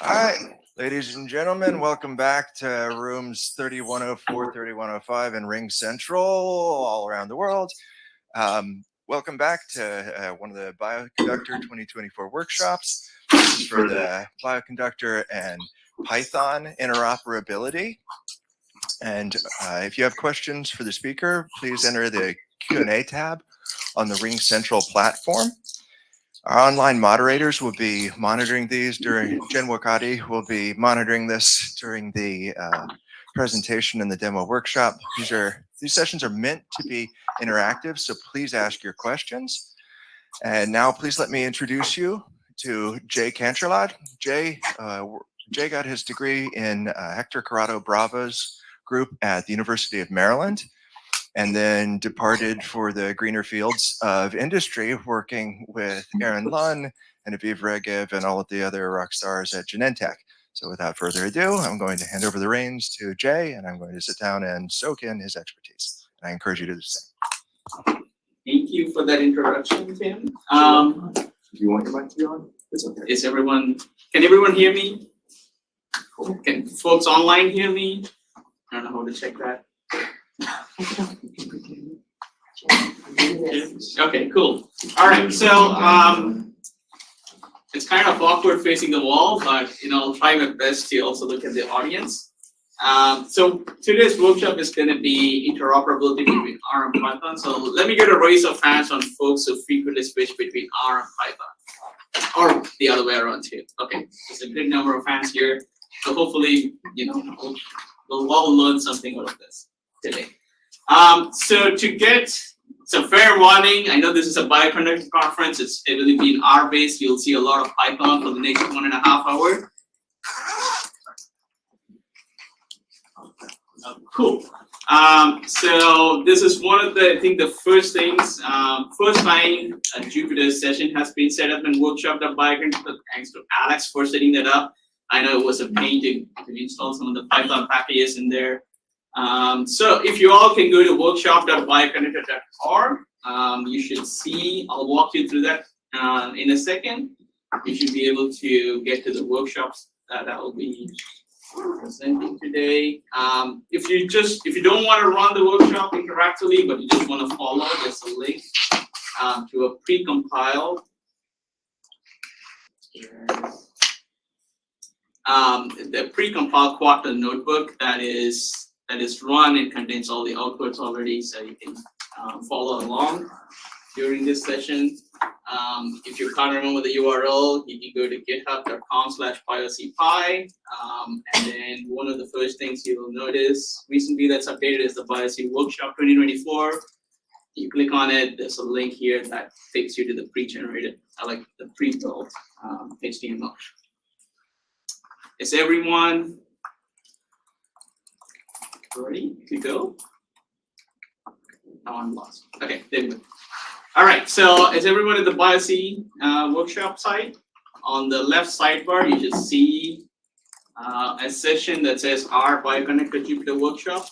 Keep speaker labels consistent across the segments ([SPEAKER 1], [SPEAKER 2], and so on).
[SPEAKER 1] All right, ladies and gentlemen, welcome back to rooms 3104, 3105 in Ring Central, all around the world. Welcome back to one of the Bioconductor 2024 workshops. This is for the Bioconductor and Python interoperability. And if you have questions for the speaker, please enter the Q&A tab on the Ring Central platform. Our online moderators will be monitoring these during, Jen Wakati will be monitoring this during the presentation and the demo workshop. These sessions are meant to be interactive, so please ask your questions. And now please let me introduce you to Jay Kancherla. Jay got his degree in Hector Corrado Bravo's group at the University of Maryland, and then departed for the greener fields of industry, working with Aaron Lunn and Aviv Regev and all of the other rock stars at Genentech. So without further ado, I'm going to hand over the reins to Jay, and I'm going to sit down and soak in his expertise. And I encourage you to do the same.
[SPEAKER 2] Thank you for that introduction, Tim.
[SPEAKER 3] Do you want your mic to be on? It's okay.
[SPEAKER 2] Can everyone hear me? Can folks online hear me? I don't know how to check that. Okay, cool. All right, so it's kind of awkward facing the wall, but I'll try my best to also look at the audience. So today's workshop is going to be interoperability between R and Python. So let me get a raise of hands on folks who frequently switch between R and Python, or the other way around too. Okay, there's a big number of hands here. So hopefully, we'll all learn something out of this today. So fair warning, I know this is a Bioconductor conference, it will be R-based, you'll see a lot of Python for the next 1.5 hours. Cool. So this is one of the, I think the first things, first time a Jupyter session has been set up in workshop.bioconductor. Thanks to Alex for setting that up. I know it was a pain to install some of the Python packages in there. So if you all can go to workshop.bioconductor.org, you should see, I'll walk you through that in a second. You should be able to get to the workshops that I will be presenting today. If you don't want to run the workshop interactively, but you just want to follow, there's a link to a pre-compiled the pre-compiled Quarter notebook that is run. It contains all the outputs already, so you can follow along during this session. If you can't remember the URL, you can go to github.com/biocpy. And then one of the first things you will notice recently that's updated is the BiocPy Workshop 2024. You click on it, there's a link here that takes you to the pre-generated, the pre-built HTML. Is everyone ready to go? Oh, I'm lost. Okay, there we go. All right, so is everyone at the BiocPy workshop site? On the left sidebar, you should see a session that says R Bioconductor Jupyter Workshop.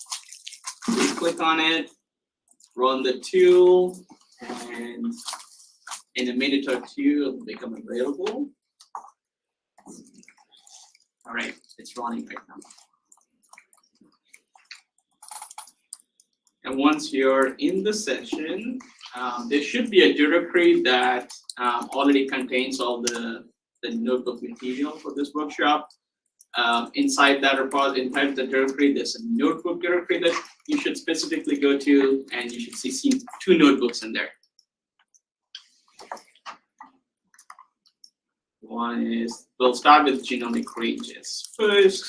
[SPEAKER 2] You click on it, run the tool, and in a minute or two, it will become available. All right, it's running right now. And once you're in the session, there should be a directory that already contains all the notebook material for this workshop. Inside the directory, there's a notebook directory that you should specifically go to, and you should see 2 notebooks in there. One is, we'll start with genomic ranges first.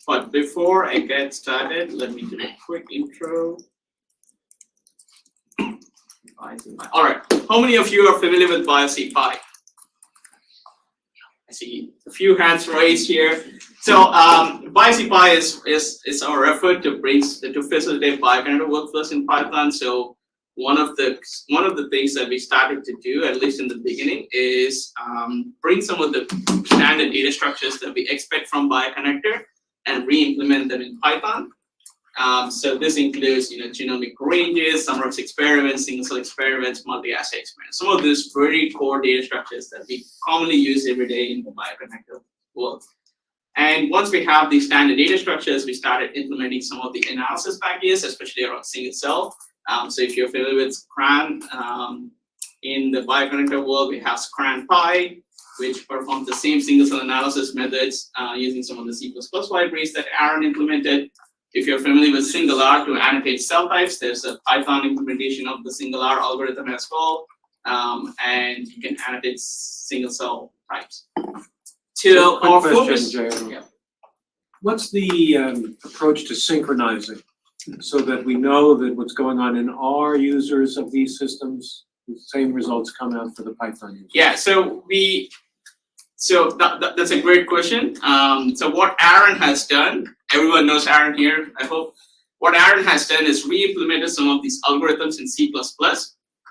[SPEAKER 2] But before I get started, let me do a quick intro. All right, how many of you are familiar with BiocPy? I see a few hands raised here. So BiocPy is our effort to facilitate Bioconductor workflows in Python. So one of the things that we started to do, at least in the beginning, is bring some of the standard data structures that we expect from Bioconductor and re-implement them in Python. So this includes, genomic ranges, summarized experiments, single-cell experiments, multi-assay experiments. Some of these very core data structures that we commonly use every day in the Bioconductor world. And once we have these standard data structures, we started implementing some of the analysis packages, especially around single cell. So if you're familiar with SCRAN, in the bioconnector world, we have SCRAN-Pi, which performs the same single cell analysis methods using some of the C++ libraries that Aaron implemented. If you're familiar with single R to annotate cell types, there's a Python implementation of the single R algorithm as well. And you can annotate single cell types.
[SPEAKER 4] So, quick
[SPEAKER 2] Our
[SPEAKER 4] question,
[SPEAKER 2] focus,
[SPEAKER 4] Jayaram.
[SPEAKER 2] yeah.
[SPEAKER 4] What's the approach to synchronizing so that we know that what's going on in our users of these systems, the same results come out for the Python users?
[SPEAKER 2] Yeah, so that's a great question. So what Aaron has done, everyone knows Aaron here, I hope. What Aaron has done is re-implemented some of these algorithms in C++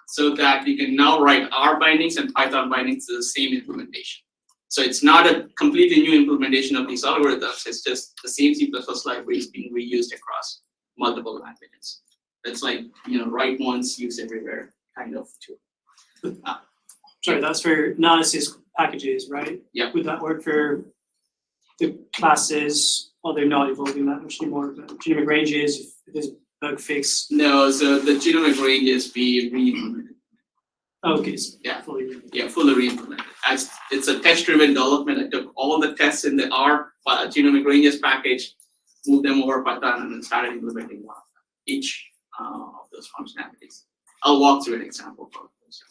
[SPEAKER 2] so that we can now write R bindings and Python bindings to the same implementation. So it's not a completely new implementation of these algorithms, it's just the same C++ libraries being reused across multiple languages. It's like, write once, use everywhere kind of tool.
[SPEAKER 5] Sorry, that's for analysis packages, right?
[SPEAKER 2] Yeah.
[SPEAKER 5] Would that work for the classes, or they're not evolving that much anymore? But genomic ranges, if there's bug fix.
[SPEAKER 2] No, so the genomic ranges be re-implemented.
[SPEAKER 5] Okay, so
[SPEAKER 2] Yeah.
[SPEAKER 5] fully.
[SPEAKER 2] Yeah, fully re-implemented. As it's a test-driven development. I took all the tests in the R genomic ranges package, moved them over Python, and then started implementing one of them, each of those functionalities. I'll walk through an example for this.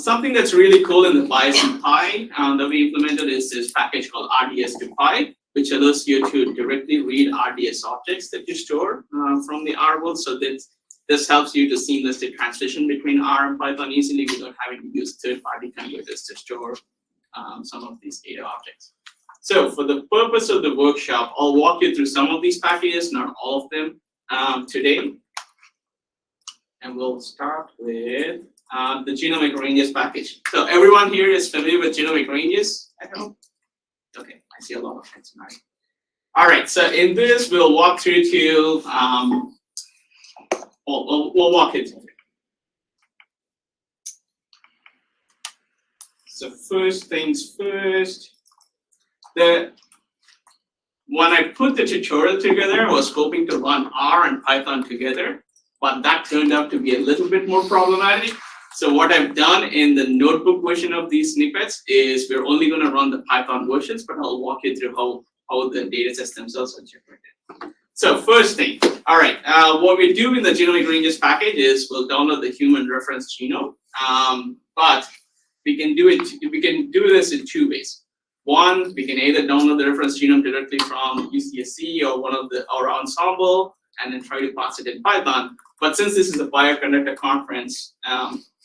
[SPEAKER 2] Something that's really cool in the BiocPy that we implemented is this package called RDS to Pi, which allows you to directly read RDS objects that you store from the R world. So this helps you to seamlessly transition between R and Python easily without having to use third-party converters to store some of these data objects. So for the purpose of the workshop, I'll walk you through some of these packages, not all of them today. And we'll start with the genomic ranges package. So everyone here is familiar with genomic ranges, I hope? Okay, I see a lot of hands tonight. All right, so in this, we'll walk through to, we'll walk it through. So first things first, when I put the tutorial together, I was hoping to run R and Python together, but that turned out to be a little bit more problematic. So what I've done in the notebook version of these snippets is we're only going to run the Python versions, but I'll walk you through how the data sets themselves are generated. So first thing, all right, what we do in the genomic ranges package is we'll download the human reference genome, but we can do this in two ways. One, we can either download the reference genome directly from UCSC or one of our ensemble, and then try to pass it in Python. But since this is a bioconductor conference,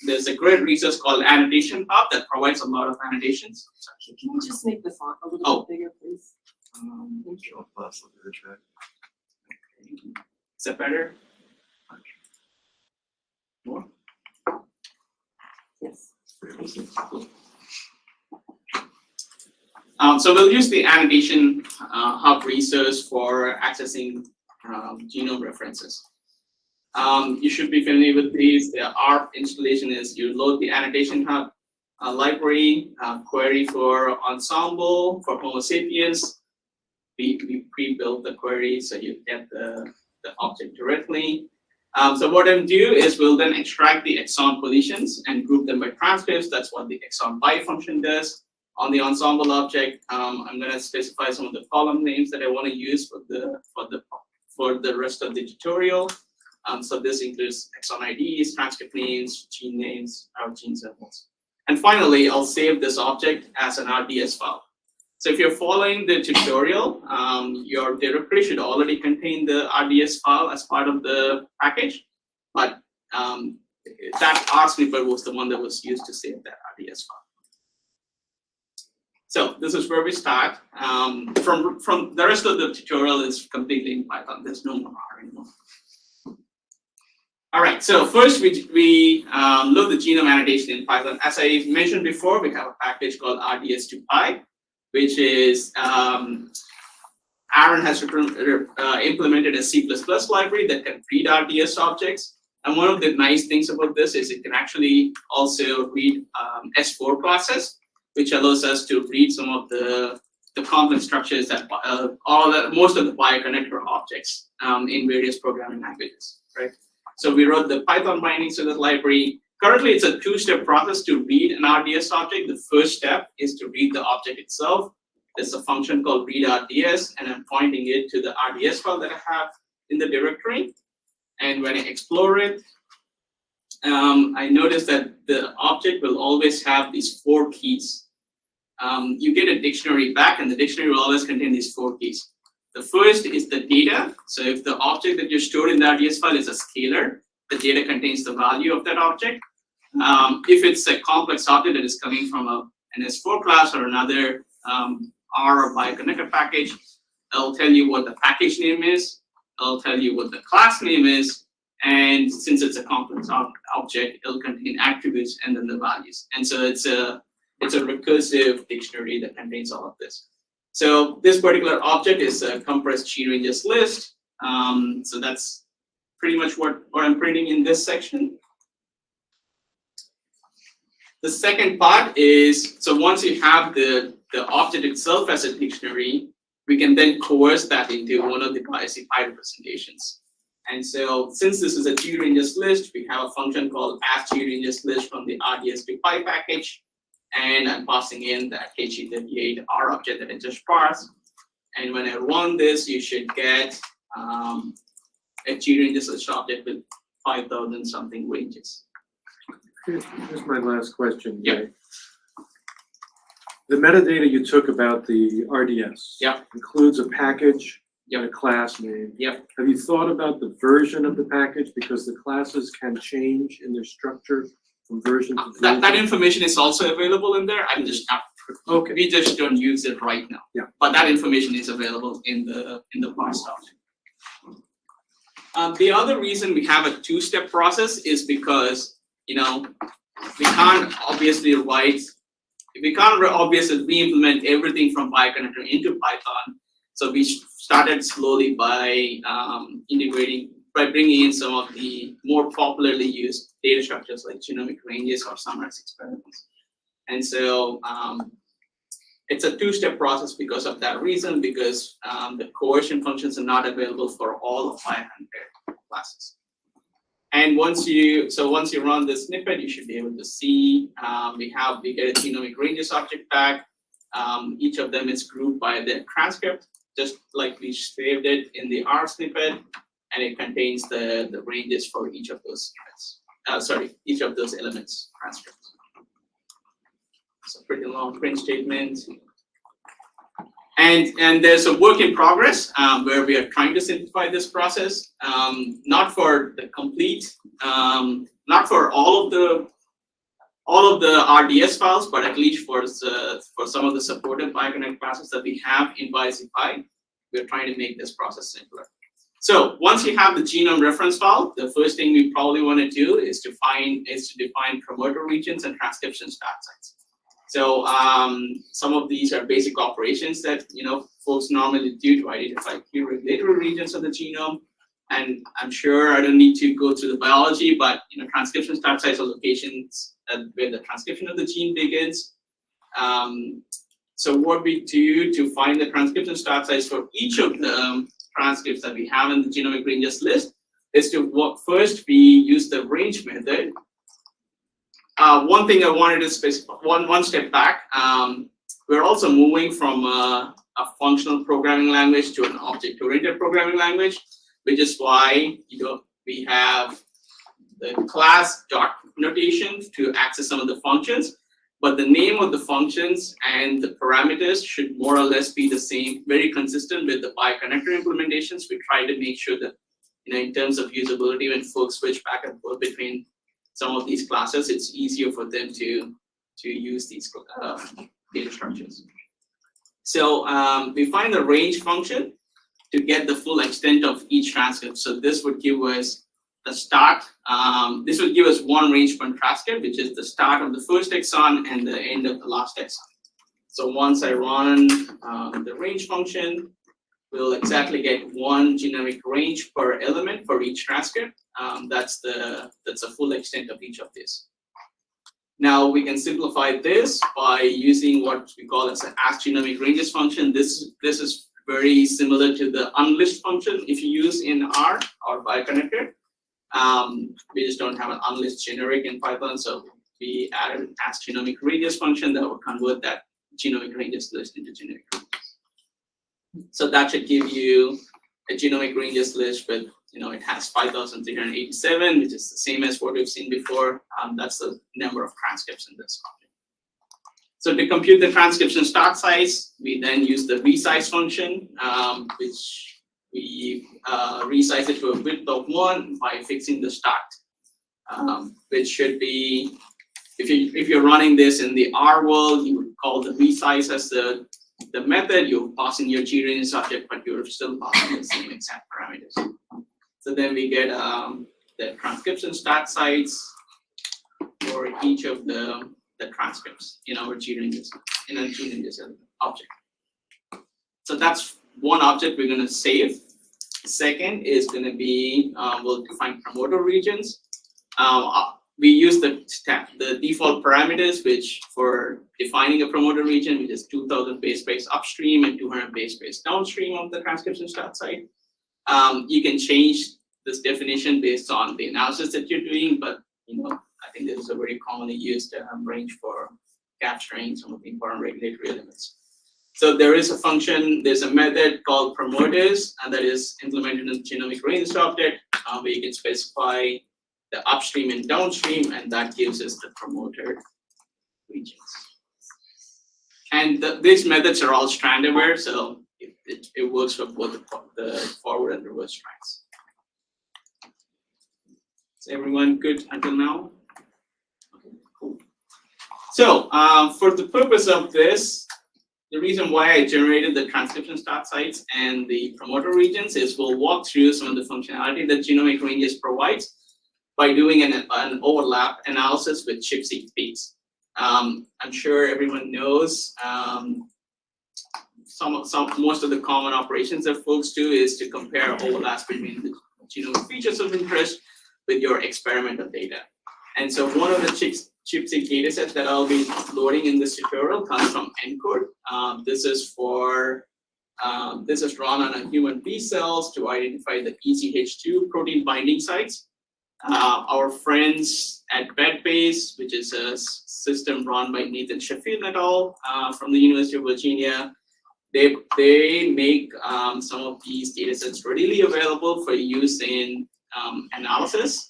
[SPEAKER 2] there's a great resource called Annotation Hub that provides a lot of annotations.
[SPEAKER 6] Can you just make the font a little bit bigger, please? Thank you.
[SPEAKER 2] Is that better? More?
[SPEAKER 6] Yes.
[SPEAKER 2] So we'll use the Annotation Hub resource for accessing genome references. You should be familiar with these. The R installation is you load the Annotation Hub library, query for ensemble, for Homo sapiens. We pre-built the query so you get the object directly. So what I'm do is we'll then extract the exon positions and group them by transcripts. That's what the exon by function does. On the ensemble object, I'm going to specify some of the column names that I want to use for the rest of the tutorial. So this includes exon IDs, transcript names, gene names, or gene symbols. And finally, I'll save this object as an RDS file. So if you're following the tutorial, your directory should already contain the RDS file as part of the package, but that R snippet was the one that was used to save that RDS file. So this is where we start. From the rest of the tutorial is completely in Python. There's no more R anymore. All right, so first we load the genome annotation in Python. As I mentioned before, we have a package called RDS2Pi, which is Aaron has implemented a C++ library that can read RDS objects. And one of the nice things about this is it can actually also read S4 classes. which allows us to read some of the complex structures that most of the bioconnector objects in various programming languages, right? So we wrote the Python bindings to the library. Currently, it's a two-step process to read an RDS object. The first step is to read the object itself. There's a function called read.rs, and I'm pointing it to the RDS file that I have in the directory. And when I explore it, I notice that the object will always have these 4 keys. You get a dictionary back, and the dictionary will always contain these 4 keys. The first is the data. So if the object that you stored in the RDS file is a scalar, the data contains the value of that object. If it's a complex object that is coming from an S4 class or another R or bioconnector package, it'll tell you what the package name is, it'll tell you what the class name is, and since it's a complex object, it'll contain attributes and then the values. And so it's a recursive dictionary that contains all of this. So this particular object is a compressed GRanges list. So that's pretty much what I'm printing in this section. The second part is, so once you have the object itself as a dictionary, we can then coerce that into one of the BiocPy representations. And so since this is a GRanges list, we have a function called ask_GRanges list from the RDS2Py package. And I'm passing in that KG38R object that I just parsed. And when I run this, you should get a GRanges list object with 5,000 something ranges.
[SPEAKER 4] Here's my last question.
[SPEAKER 2] Yeah.
[SPEAKER 4] Jay. The metadata you took about the RDS includes a package and a class name.
[SPEAKER 2] Yep.
[SPEAKER 4] Have you thought about the version of the package? Because the classes can change in their structure from version to version.
[SPEAKER 2] That information is also available in there. I'm just not.
[SPEAKER 4] Okay.
[SPEAKER 2] We just don't use it right now.
[SPEAKER 4] Yeah.
[SPEAKER 2] But that information is available in the parsed object. The other reason we have a two-step process is because we can't obviously re-implement everything from BiocConnector into Python. So we started slowly by bringing in some of the more popularly used data structures like genomic ranges or summarize experiments. And so it's a two-step process because of that reason, because the coercion functions are not available for all of 500 classes. And once you run this snippet, you should be able to see we get a genomic ranges object back. Each of them is grouped by their transcript, just like we saved it in the R snippet, and it contains the ranges for each of those snippets. Each of those elements transcripts. It's a pretty long print statement. And there's a work in progress where we are trying to simplify this process, not for the complete, not for all of the RDS files, but at least for some of the supported BiocConnect classes that we have in BiocPy. We're trying to make this process simpler. So once you have the genome reference file, the first thing we probably want to do is to define promoter regions and transcription start sites. So some of these are basic operations that folks normally do to identify key regulatory regions of the genome. And I'm sure I don't need to go through the biology, but transcription start sites are locations where the transcription of the gene begins. So what we do to find the transcription start sites for each of the transcripts that we have in the genomic ranges list is to first we use the range method. One thing I wanted to specify, one step back, we're also moving from a functional programming language to an object-oriented programming language, which is why we have the class dot notation to access some of the functions, but the name of the functions and the parameters should more or less be the same, very consistent with the BiocConnector implementations. We try to make sure that in terms of usability, when folks switch back and forth between some of these classes, it's easier for them to use these data structures. So we find the range function to get the full extent of each transcript. So this would give us the start. This would give us one range per transcript, which is the start of the first exon and the end of the last exon. So once I run the range function, we'll exactly get one genomic range per element for each transcript. That's a full extent of each of these. Now we can simplify this by using what we call as an ask genomic ranges function. This is very similar to the unlist function if you use in R or bioconnector. We just don't have an unlist generic in Python, so we added an ask genomic ranges function that will convert that genomic ranges list into generic ranges. So that should give you a genomic ranges list, but it has 5,387, which is the same as what we've seen before. That's the number of transcripts in this object. So to compute the transcription start size, we then use the resize function, which we resize it to a width of 1 by fixing the start, which should be, if you're running this in the R world, you would call the resize as the method. You're passing your G-range subject, but you're still passing the same exact parameters. So then we get the transcription start size for each of the transcripts in our G-ranges, object. So that's one object we're going to save. Second is going to be, we'll define promoter regions. We use the default parameters, which for defining a promoter region, which is 2000 base pairs upstream and 200 base pairs downstream of the transcription start site. You can change this definition based on the analysis that you're doing, but I think this is a very commonly used range for capturing some of the important regulatory elements. So there is a function, there's a method called promoters, and that is implemented in the genomic range object, where you can specify the upstream and downstream, and that gives us the promoter regions. And these methods are all strand aware, so it works for both the forward and reverse strands. Is everyone good until now? Okay, cool. So for the purpose of this, the reason why I generated the transcription start sites and the promoter regions is we'll walk through some of the functionality that genomic ranges provides by doing an overlap analysis with chip-seq peaks. I'm sure everyone knows most of the common operations that folks do is to compare overlaps between the genomic features of interest with your experimental data. And so one of the chip-seq data sets that I'll be loading in this tutorial comes from ENCODE. This is run on a human B cells to identify the EZH2 protein binding sites. Our friends at BedBase, which is a system run by Nathan Sheffield et al. From the University of Virginia, they make some of these data sets readily available for use in analysis.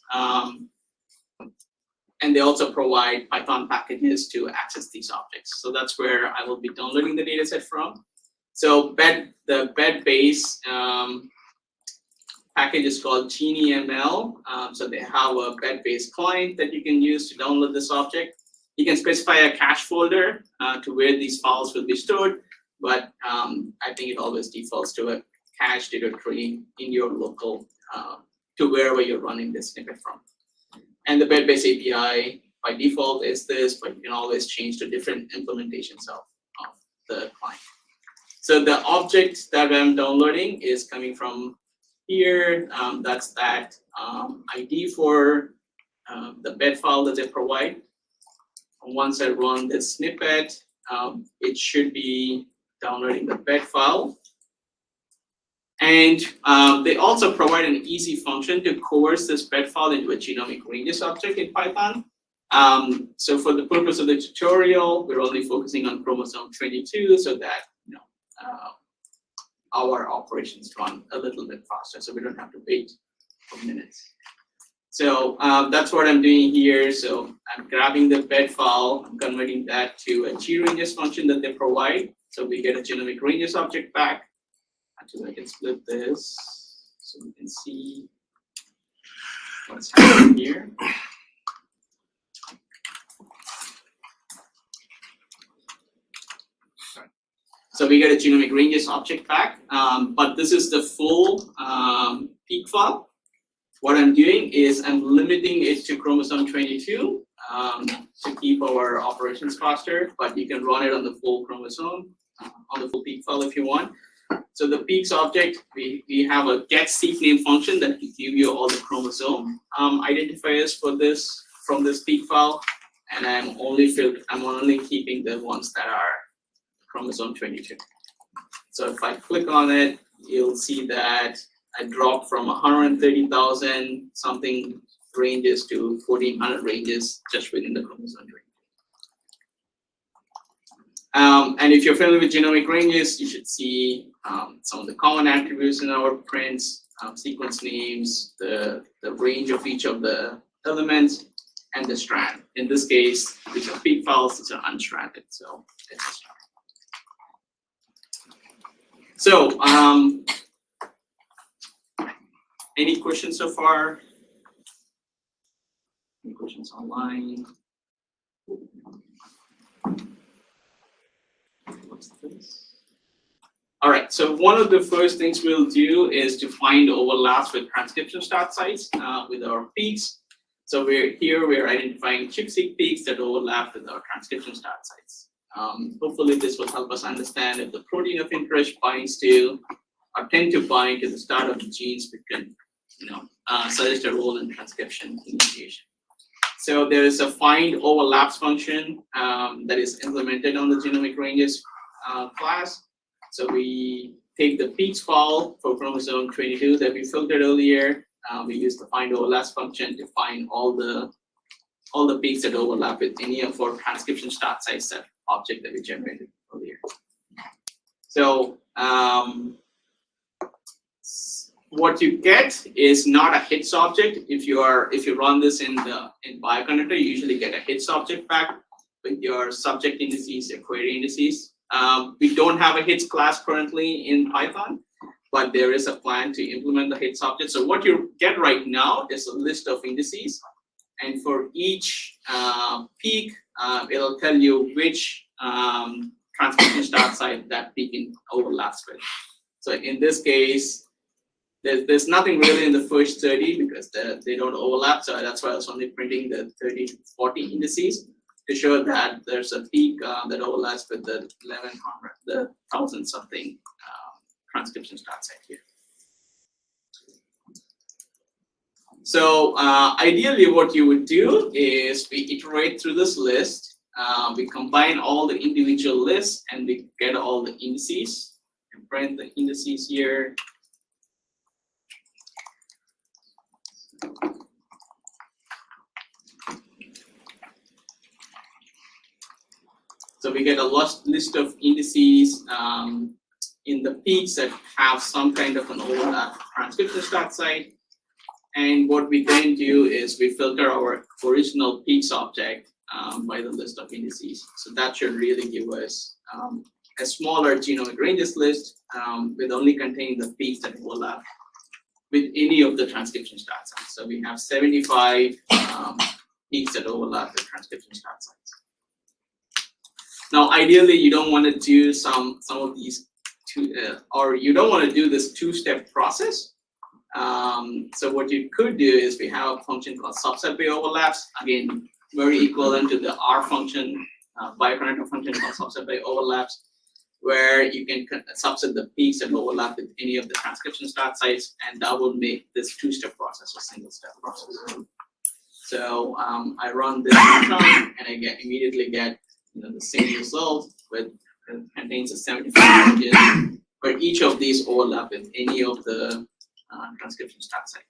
[SPEAKER 2] And they also provide Python packages to access these objects. So that's where I will be downloading the data set from. So the BedBase package is called GenieML. So they have a BedBase client that you can use to download this object. You can specify a cache folder to where these files will be stored, but I think it always defaults to a cache directory in your local, to wherever you're running this snippet from. And the BedBase API by default is this, but you can always change to different implementations of the client. So the object that I'm downloading is coming from here. That's that ID for the bed file that they provide. Once I run this snippet, it should be downloading the bed file. And they also provide an easy function to coerce this bed file into a genomic ranges object in Python. So for the purpose of the tutorial, we're only focusing on chromosome 22 so that our operations run a little bit faster, so we don't have to wait for minutes. So that's what I'm doing here. So I'm grabbing the bed file, I'm converting that to a G-ranges function that they provide. So we get a genomic ranges object back. Actually, I can split this so we can see what's happening here. So we get a genomic ranges object back, but this is the full peak file. What I'm doing is I'm limiting it to chromosome 22 to keep our operations faster, but you can run it on the full chromosome, on the full peak file if you want. So the peaks object, we have a get seq name function that will give you all the chromosome identifiers for this from this peak file, and I'm only keeping the ones that are chromosome 22. So if I click on it, you'll see that I dropped from 130,000 something ranges to 1,400 ranges just within the chromosome 22. And if you're familiar with genomic ranges, you should see some of the common attributes in our prints, sequence names, the range of each of the elements, and the strand. In this case, these are peak files, these are unstranded, so it's a strand. So, any questions so far? Any questions online? What's this? All right, so one of the first things we'll do is to find overlaps with transcription start sites with our peaks. So we're identifying ChIP-seq peaks that overlap with our transcription start sites. Hopefully this will help us understand if the protein of interest binds to or tend to bind to the start of the genes which can, suggest a role in transcription initiation. So there is a find overlaps function that is implemented on the genomic ranges class. So we take the peaks file for chromosome 22 that we filtered earlier. We use the find overlaps function to find all the peaks that overlap with any of our transcription start site set object that we generated earlier. So what you get is not a hits object. If you run this in Bioconductor, you usually get a hits object back with your subject indices, your query indices. We don't have a hits class currently in Python, but there is a plan to implement the hits object. So what you get right now is a list of indices, and for each peak, it'll tell you which transcription start site that peak overlaps with. So in this case, there's nothing really in the first 30 because they don't overlap. So that's why I was only printing the 30 to 40 indices to show that there's a peak that overlaps with the 1100, the 1000 something transcription start site here. So ideally what you would do is we iterate through this list. We combine all the individual lists and we get all the indices and print the indices here. So we get a list of indices in the peaks that have some kind of an overlap transcription start site. And what we then do is we filter our original peaks object by the list of indices. So that should really give us a smaller genomic ranges list with only containing the peaks that overlap with any of the transcription start sites. So we have 75 peaks that overlap with transcription start sites. Now, ideally, you don't want to do some of these or you don't want to do this two-step process. So what you could do is we have a function called subset by overlaps. Again, very equivalent to the R function, Bioconductor function called subset by overlaps, where you can subset the peaks and overlap with any of the transcription start sites, and that will make this two-step process a single-step process. So I run this function, and I immediately get the same result with contains a 75 images, where each of these overlap with any of the transcription start site.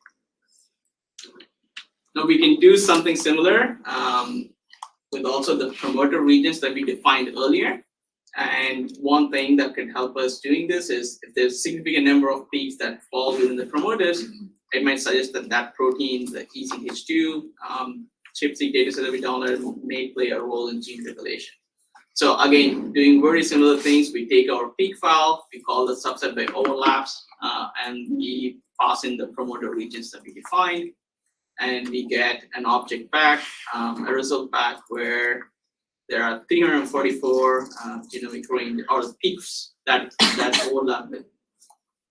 [SPEAKER 2] Now we can do something similar with also the promoter regions that we defined earlier. And one thing that could help us doing this is if there's a significant number of peaks that fall within the promoters, it might suggest that that protein, the EZH2 ChIP-seq data set that we downloaded, may play a role in gene regulation. So again, doing very similar things, we take our peak file, we call the subset by overlaps, and we pass in the promoter regions that we defined, and we get an object back, a result back where there are 344 genomic range or peaks that overlap with,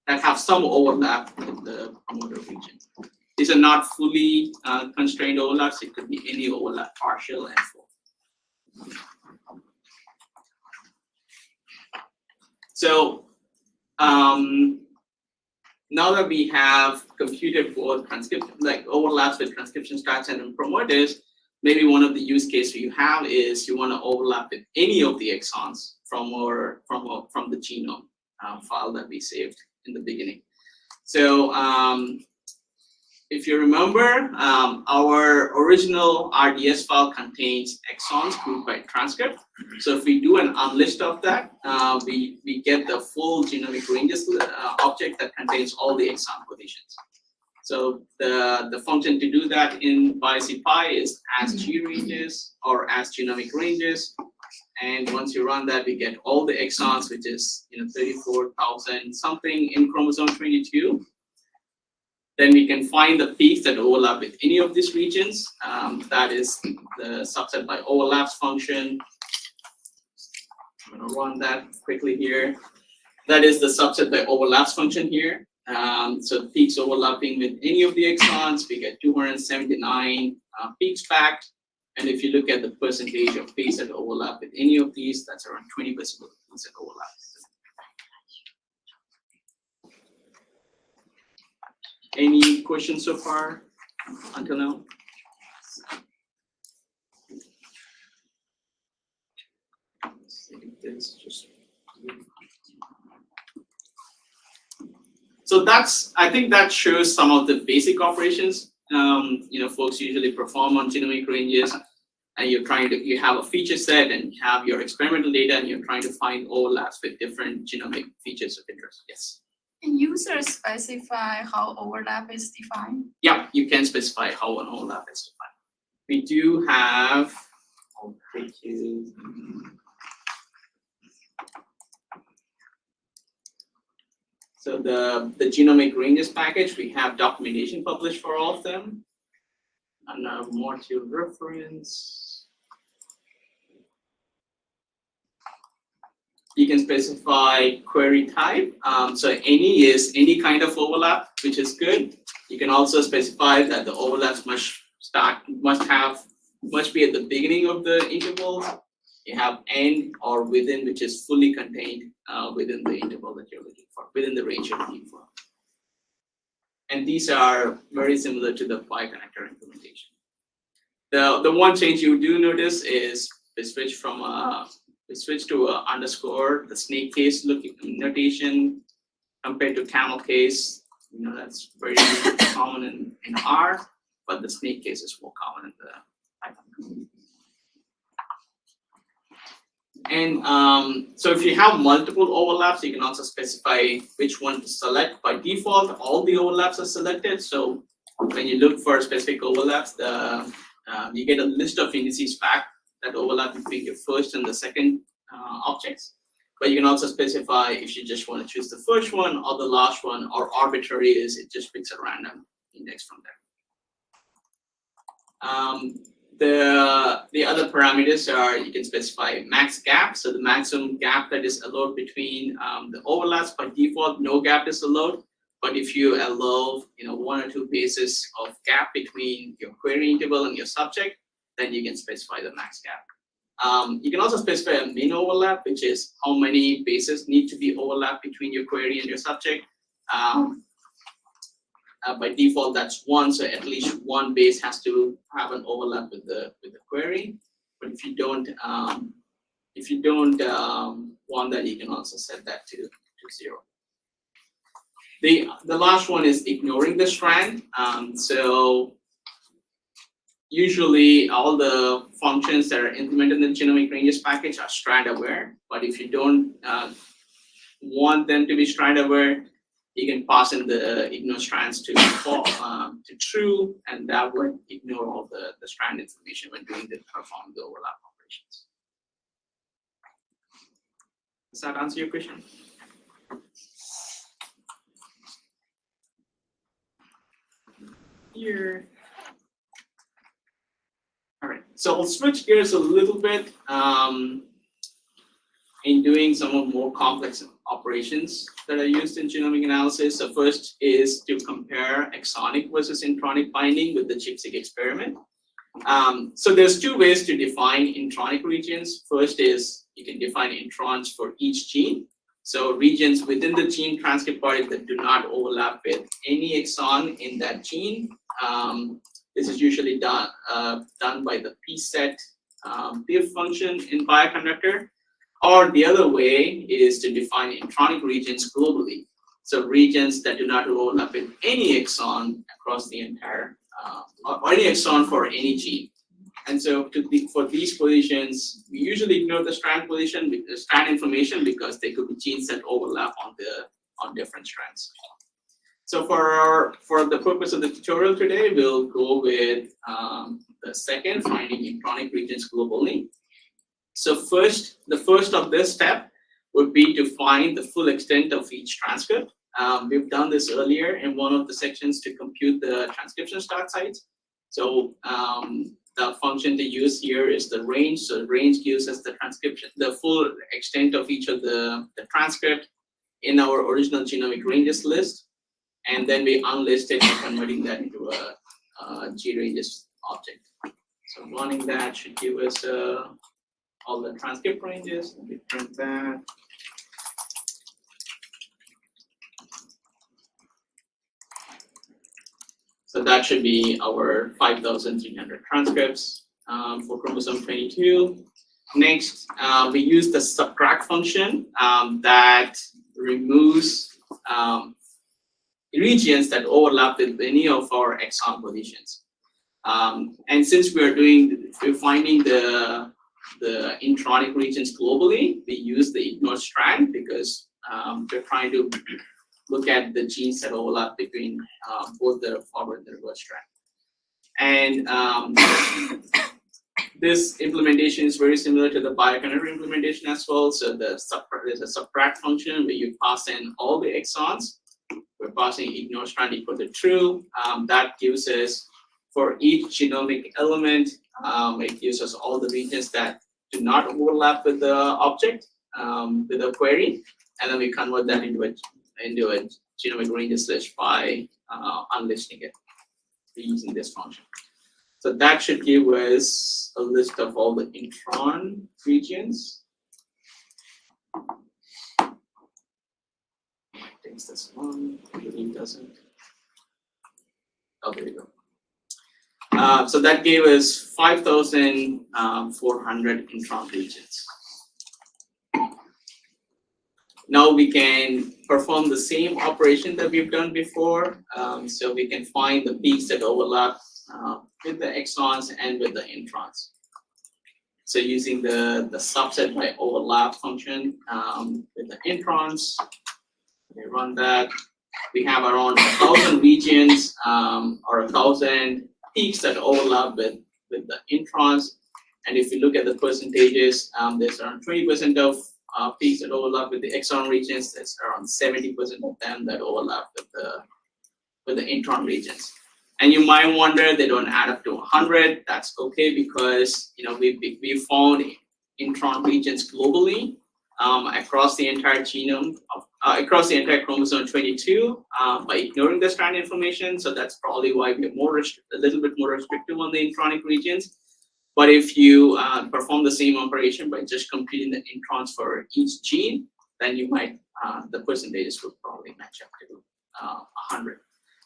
[SPEAKER 2] that have some overlap with the promoter region. These are not fully constrained overlaps. It could be any overlap, partial and full. So now that we have computed both transcription, like overlaps with transcription starts and promoters, maybe one of the use cases you have is you want to overlap with any of the exons from the genome file that we saved in the beginning. So if you remember, our original RDS file contains exons grouped by transcript. So if we do an unlist of that, we get the full genomic ranges object that contains all the exon positions. So the function to do that in BiocPy is as G ranges or as genomic ranges. And once you run that, we get all the exons, which is 34,000 something in chromosome 22. Then we can find the peaks that overlap with any of these regions. That is the subset by overlaps function. I'm going to run that quickly here. That is the subset by overlaps function here. So peaks overlapping with any of the exons, we get 279 peaks back. And if you look at the percentage of peaks that overlap with any of these, that's around 20% of the peaks that overlap. Any questions so far until now? So I think that shows some of the basic operations folks usually perform on genomic ranges, and you have a feature set and you have your experimental data, and you're trying to find overlaps with different genomic features of interest. Yes.
[SPEAKER 7] Can users specify how overlap is defined?
[SPEAKER 2] Yeah, you can specify how an overlap is defined. We do have, I'll take you. So the genomic ranges package, we have documentation published for all of them. And more to reference. You can specify query type. So any is any kind of overlap, which is good. You can also specify that the overlaps must be at the beginning of the interval. You have end or within, which is fully contained within the interval that you're looking for, within the range you're looking for. And these are very similar to the BiConnector implementation. The one change you do notice is we switch to underscore, the snake case notation compared to camel case. That's very common in R, but the snake case is more common in the Python. And so if you have multiple overlaps, you can also specify which one to select. By default, all the overlaps are selected. So when you look for specific overlaps, you get a list of indices back that overlap between your first and the second objects. But you can also specify if you just want to choose the first one or the last one, or arbitrary is it just picks a random index from there. The other parameters are you can specify max gap. So the maximum gap that is allowed between the overlaps, by default, no gap is allowed. But if you allow one or two bases of gap between your query interval and your subject, then you can specify the max gap. You can also specify a min overlap, which is how many bases need to be overlapped between your query and your subject. By default, that's 1, so at least one base has to have an overlap with the query. But if you don't want that, you can also set that to 0. The last one is ignoring the strand. So usually all the functions that are implemented in the genomic ranges package are strand aware. But if you don't want them to be strand aware, you can pass in the ignore strands to true, and that would ignore all the strand information when performing the overlap operations. Does that answer your question? Here. All right, so I'll switch gears a little bit in doing some of more complex operations that are used in genomic analysis. So first is to compare exonic versus intronic binding with the ChIP-seq experiment. So there's two ways to define intronic regions. First is you can define introns for each gene. So regions within the gene transcript body that do not overlap with any exon in that gene, This is usually done by the pset diff function in bioconductor. Or the other way is to define intronic regions globally. So regions that do not overlap with any exon across the entire, or any exon for any gene. And so for these positions, we usually ignore the strand position, the strand information, because they could be genes that overlap on different strands. So for the purpose of the tutorial today, we'll go with the second, finding intronic regions globally. So the first of this step would be to find the full extent of each transcript. We've done this earlier in one of the sections to compute the transcription start sites. So the function to use here is the range. So range gives us the transcription, the full extent of each of the transcript in our original genomic ranges list. And then we unlist it and converting that into a GRanges object. So running that should give us all the transcript ranges. Let me print that. So that should be our 5,300 transcripts for chromosome 22. Next, we use the subtract function that removes regions that overlap with any of our exon positions. And since we're finding the intronic regions globally, we use the ignore strand because we're trying to look at the genes that overlap between both the forward and the reverse strand. And this implementation is very similar to the bioconductor implementation as well. So there's a subtract function where you pass in all the exons. We're passing ignore strand equal to true. That gives us, for each genomic element, it gives us all the regions that do not overlap with the object, with the query, and then we convert that into a genomic ranges list by unlisting it using this function. So that should give us a list of all the intron regions. Takes this one, it doesn't. Oh, there you go. So that gave us 5,400 intron regions. Now we can perform the same operation that we've done before. So we can find the peaks that overlap with the exons and with the introns. So using the subset by overlap function with the introns, we run that. We have around 1,000 regions or 1,000 peaks that overlap with the introns. And if you look at the percentages, there's around 20% of peaks that overlap with the exon regions. There's around 70% of them that overlap with the intron regions. And you might wonder they don't add up to 100. That's okay because we found intron regions globally across the entire genome, across the entire chromosome 22 by ignoring the strand information. So that's probably why we're a little bit more restrictive on the intronic regions. But if you perform the same operation by just computing the introns for each gene, then you might, the percentages will probably match up to 100.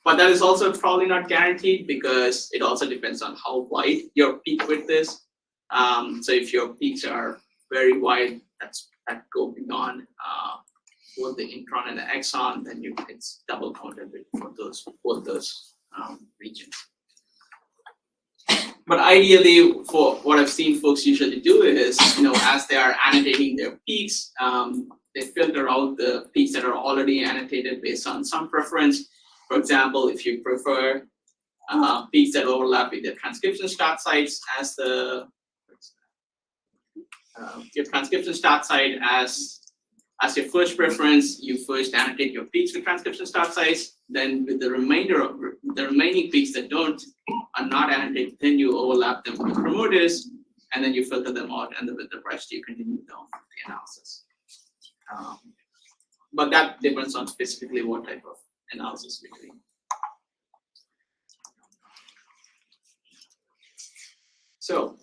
[SPEAKER 2] But that is also probably not guaranteed because it also depends on how wide your peak width is. So if your peaks are very wide, that go beyond both the intron and the exon, then it's double counted for both those regions. But ideally, for what I've seen folks usually do is, as they are annotating their peaks, they filter out the peaks that are already annotated based on some preference. For example, if you prefer peaks that overlap with the transcription start sites as your transcription start site as your first preference, you first annotate your peaks with transcription start sites. Then with the remaining peaks that are not annotated, then you overlap them with the promoters, and then you filter them out, and with the rest you continue down the analysis. But that depends on specifically what type of analysis we're doing. So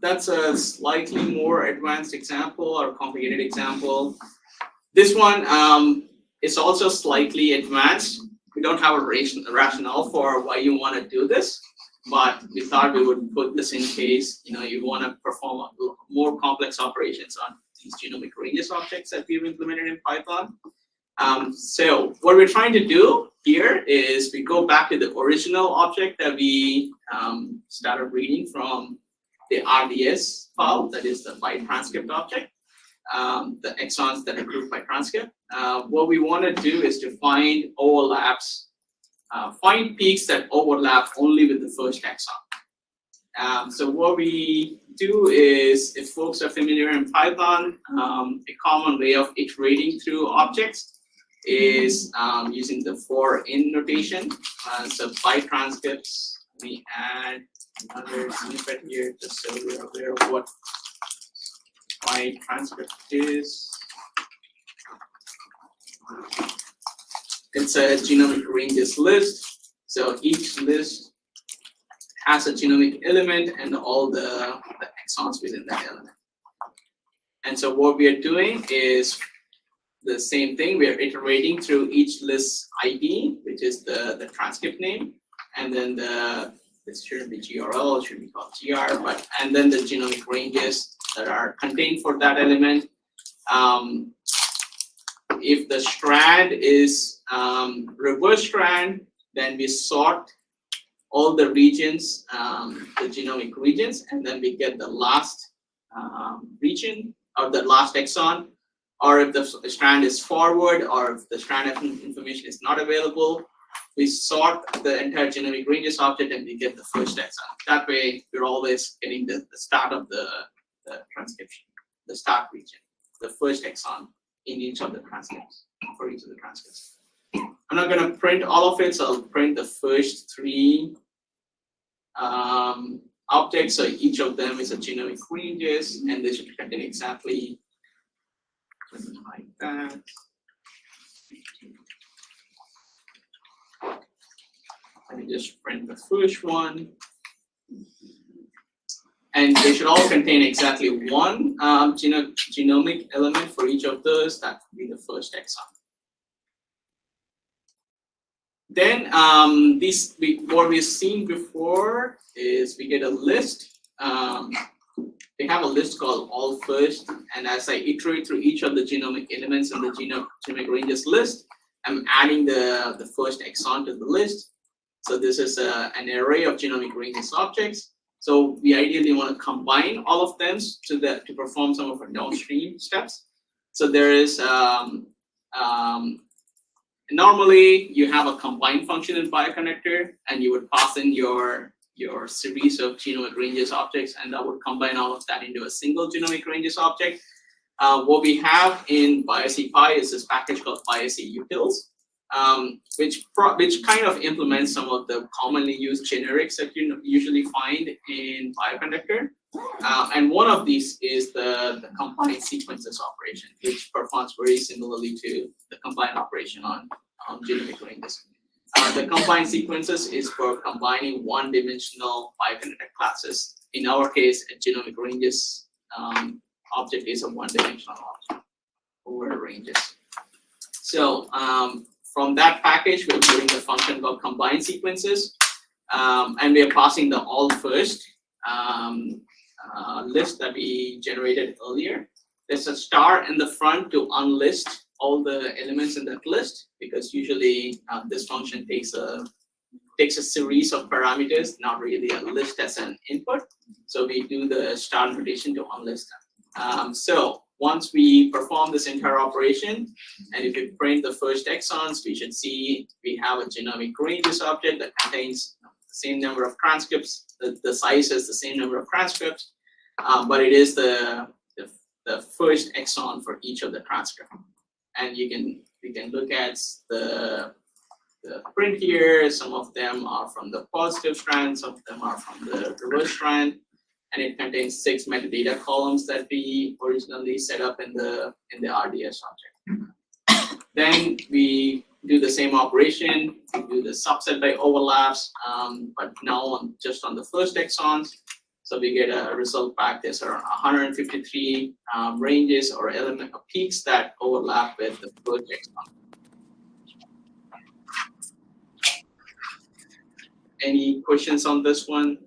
[SPEAKER 2] that's a slightly more advanced example or complicated example. This one is also slightly advanced, we don't have a rationale for why you want to do this, but we thought we would put this in case you want to perform more complex operations on these genomic ranges objects that we've implemented in Python. So what we're trying to do here is we go back to the original object that we started reading from the RDS file, that is the byte transcript object, the exons that are grouped by transcript. What we want to do is to find overlaps, find peaks that overlap only with the first exon. So what we do is, if folks are familiar in Python, a common way of iterating through objects is using the for in notation. So byte transcripts, we add another snippet here just so we're aware of what byte transcript is. It's a genomic ranges list. So each list has a genomic element and all the exons within that element. And so what we are doing is the same thing. We are iterating through each list ID, which is the transcript name, and then this shouldn't be GRL, it should be called GR, and then the genomic ranges that are contained for that element. If the strand is reverse strand, then we sort all the regions, the genomic regions, and then we get the last region or the last exon. Or if the strand is forward, or if the strand of information is not available, we sort the entire genomic ranges object and we get the first exon. That way, we're always getting the start of the transcription, the start region, the first exon in each of the transcripts, for each of the transcripts. I'm not going to print all of it, so I'll print the first three objects. So each of them is a genomic ranges, and they should contain exactly like that. Let me just print the first one. And they should all contain exactly one genomic element for each of those. That would be the first exon. Then what we've seen before is we get a list. We have a list called all first, and as I iterate through each of the genomic elements in the genomic ranges list, I'm adding the first exon to the list. So this is an array of genomic ranges objects. So we ideally want to combine all of them to perform some of our downstream steps. So there is normally you have a combine function in Bioconnector, and you would pass in your series of genomic ranges objects, and that would combine all of that into a single genomic ranges object. What we have in BiocPy is this package called BiocUtils, which kind of implements some of the commonly used generics that you usually find in Bioconnector. And one of these is the combine sequences operation, which performs very similarly to the combine operation on genomic ranges. The combine sequences is for combining one-dimensional Bioconnector classes. In our case, a genomic ranges object is a one-dimensional object over ranges. So from that package, we're putting the function called combine sequences, and we are passing the all first list that we generated earlier. There's a star in the front to unlist all the elements in that list, because usually this function takes a series of parameters, not really a list as an input. So we do the star notation to unlist them. So once we perform this entire operation, and if we print the first exons, we should see we have a genomic ranges object that contains the same number of transcripts. The size is the same number of transcripts, but it is the first exon for each of the transcripts. And we can look at the print here. Some of them are from the positive strand, some of them are from the reverse strand, and it contains 6 metadata columns that we originally set up in the RDS object. Then we do the same operation. We do the subset by overlaps, but now just on the first exons. So we get a result back. There's around 153 ranges or element of peaks that overlap with the first exon. Any questions on this one?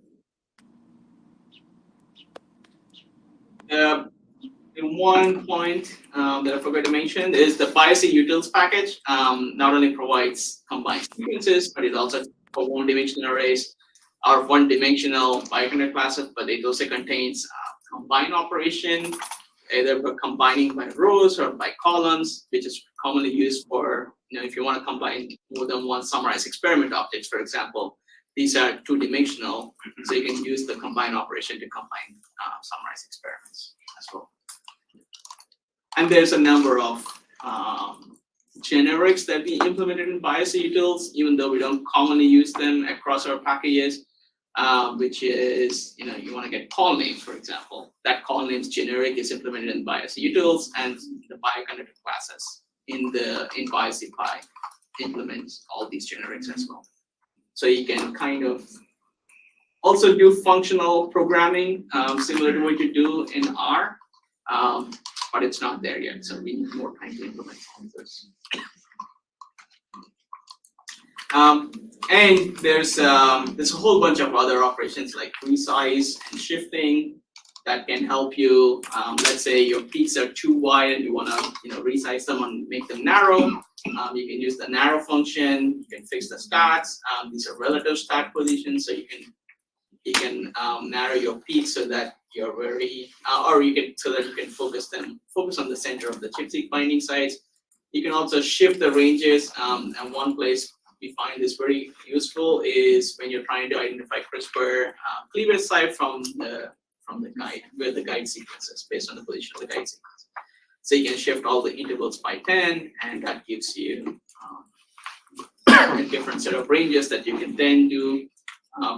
[SPEAKER 2] One point that I forgot to mention is the BiocPy Utils package not only provides combined sequences, but it also for one-dimensional arrays or one-dimensional bioconductor classes, but it also contains combined operation, either by combining by rows or by columns, which is commonly used for, if you want to combine more than one summarized experiment objects, for example. These are two-dimensional, so you can use the combine operation to combine summarized experiments as well. And there's a number of generics that we implemented in BiocPy Utils, even though we don't commonly use them across our packages, which is, you want to get call names, for example. That call names generic is implemented in BiocPy Utils, and the bioconductor classes in BiocPy implements all these generics as well. So you can kind of also do functional programming, similar to what you do in R, but it's not there yet, so we need more time to implement all of this. And there's a whole bunch of other operations like resize and shifting that can help you. Let's say your peaks are too wide and you want to resize them and make them narrow. You can use the narrow function. You can fix the stats. These are relative stat positions, so you can narrow your peaks so that you're very, or you can so that you can focus on the center of the chip-seq binding sites. You can also shift the ranges. And one place we find this very useful is when you're trying to identify CRISPR cleavage site from the guide, where the guide sequence is based on the position of the guide sequence. So you can shift all the intervals by 10, and that gives you a different set of ranges that you can then do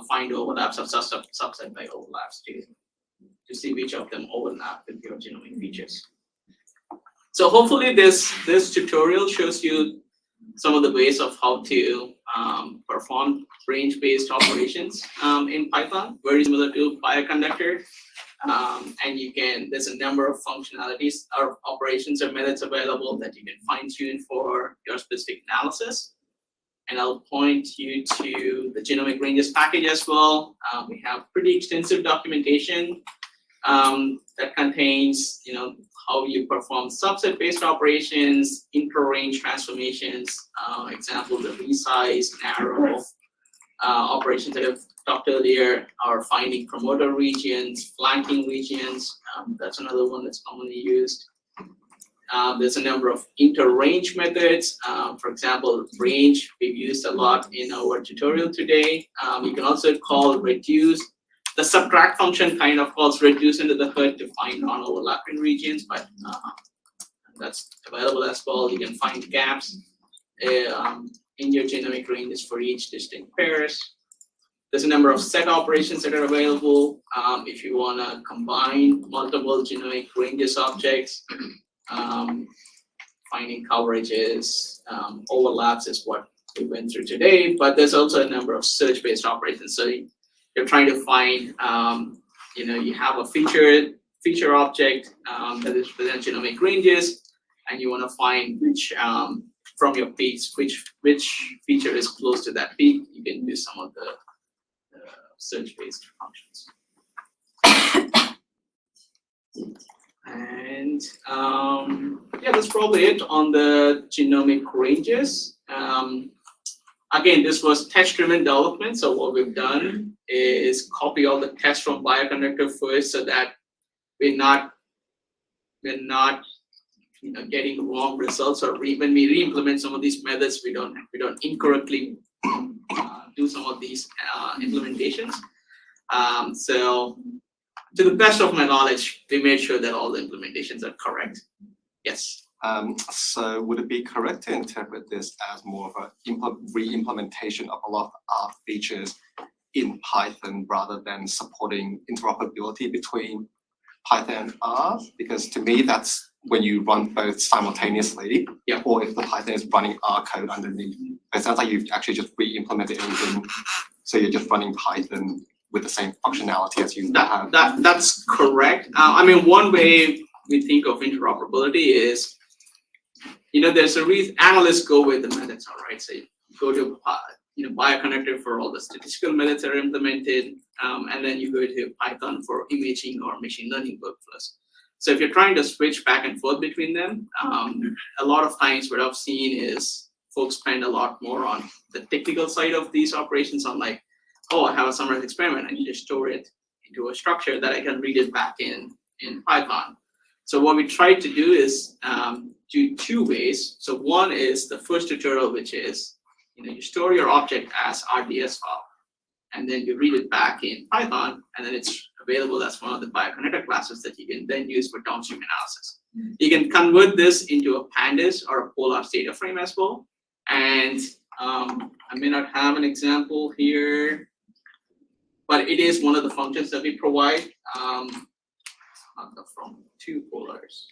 [SPEAKER 2] find overlaps of subset by overlaps to see which of them overlap with your genomic features. So hopefully this tutorial shows you some of the ways of how to perform range-based operations in Python, very similar to bioconductor. And there's a number of functionalities or operations or methods available that you can fine-tune for your specific analysis. And I'll point you to the genomic ranges package as well. We have pretty extensive documentation that contains, how you perform subset-based operations, inter-range transformations, example, the resize, narrow operations that I've talked earlier, are finding promoter regions, flanking regions. That's another one that's commonly used. There's a number of inter-range methods. For example, range we've used a lot in our tutorial today. You can also call reduce. The subtract function kind of calls reduce into the hood to find non-overlapping regions, but that's available as well. You can find gaps in your genomic ranges for each distinct pairs. There's a number of set operations that are available if you want to combine multiple genomic ranges objects. Finding coverages, overlaps is what we went through today, but there's also a number of search-based operations. So you're trying to find, you have a feature object that is within genomic ranges, and you want to find which from your peaks, which feature is close to that peak. You can use some of the search-based functions. And yeah, that's probably it on the genomic ranges. Again, this was test-driven development. So what we've done is copy all the tests from bioconductor first, so that we're not getting wrong results, or when we re-implement some of these methods, we don't incorrectly do some of these implementations. So to the best of my knowledge, we made sure that all the implementations are correct. Yes.
[SPEAKER 3] So would it be correct to interpret this as more of a re-implementation of a lot of features in Python rather than supporting interoperability between Python and R? Because to me, that's when you run both simultaneously,
[SPEAKER 2] yeah.
[SPEAKER 3] Or if the Python is running R code underneath. It sounds like you've actually just re-implemented everything, so you're just running Python with the same functionality as you have.
[SPEAKER 2] That's correct. I mean, one way we think of interoperability is, there's a reason analysts go where the methods are, right? So you go to bioconnector for all the statistical methods that are implemented, and then you go to Python for imaging or machine learning workflows. So if you're trying to switch back and forth between them, a lot of times what I've seen is folks spend a lot more on the technical side of these operations on like, oh, I have a summarized experiment, I need to store it into a structure that I can read it back in Python. So what we try to do is do two ways. So one is the first tutorial, which is you store your object as RDS file, and then you read it back in Python, and then it's available as one of the bioconnector classes that you can then use for downstream analysis. You can convert this into a pandas or a polar data frame as well. And I may not have an example here, but it is one of the functions that we provide. From two polars,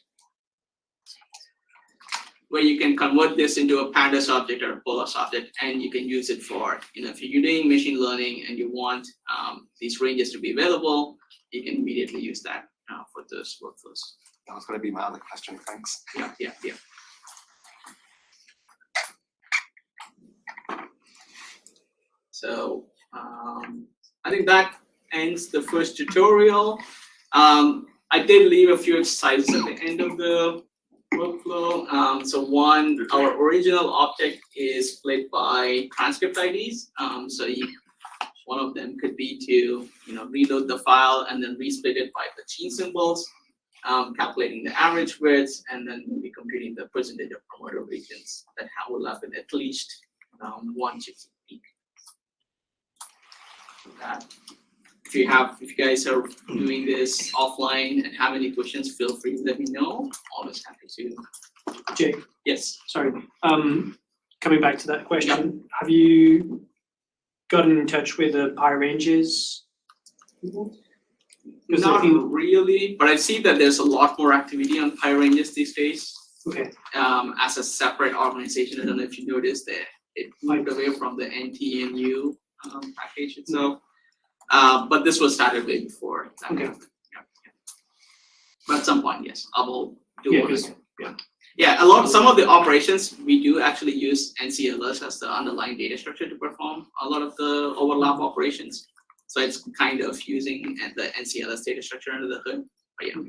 [SPEAKER 2] where you can convert this into a pandas object or a polars object, and you can use it for, if you're doing machine learning and you want these ranges to be available, you can immediately use that for those workflows.
[SPEAKER 3] That was going to be my other question. Thanks.
[SPEAKER 2] Yeah. So I think that ends the first tutorial. I did leave a few exercises at the end of the workflow. So one, our original object is split by transcript IDs. So one of them could be to reload the file and then resplit it by the gene symbols, calculating the average widths, and then maybe computing the percentage of promoter regions that will have at least one gypsy peak. If you guys are doing this offline and have any questions, feel free to let me know. Always happy to.
[SPEAKER 5] Jay,
[SPEAKER 2] Yes.
[SPEAKER 5] sorry. Coming back to that question, have you gotten in touch with the PyRanges people?
[SPEAKER 2] Not really, but I see that there's a lot more activity on PyRanges these days.
[SPEAKER 5] Okay.
[SPEAKER 2] As a separate organization. I don't know if you noticed that it moved away from the NTNU package itself. But this was started way before that.
[SPEAKER 5] Okay.
[SPEAKER 2] Yeah. But at some point, yes, I will do it.
[SPEAKER 5] Yeah.
[SPEAKER 2] Some of the operations we do actually use NCLS as the underlying data structure to perform a lot of the overlap operations. So it's kind of using the NCLS data structure under the hood. But yeah.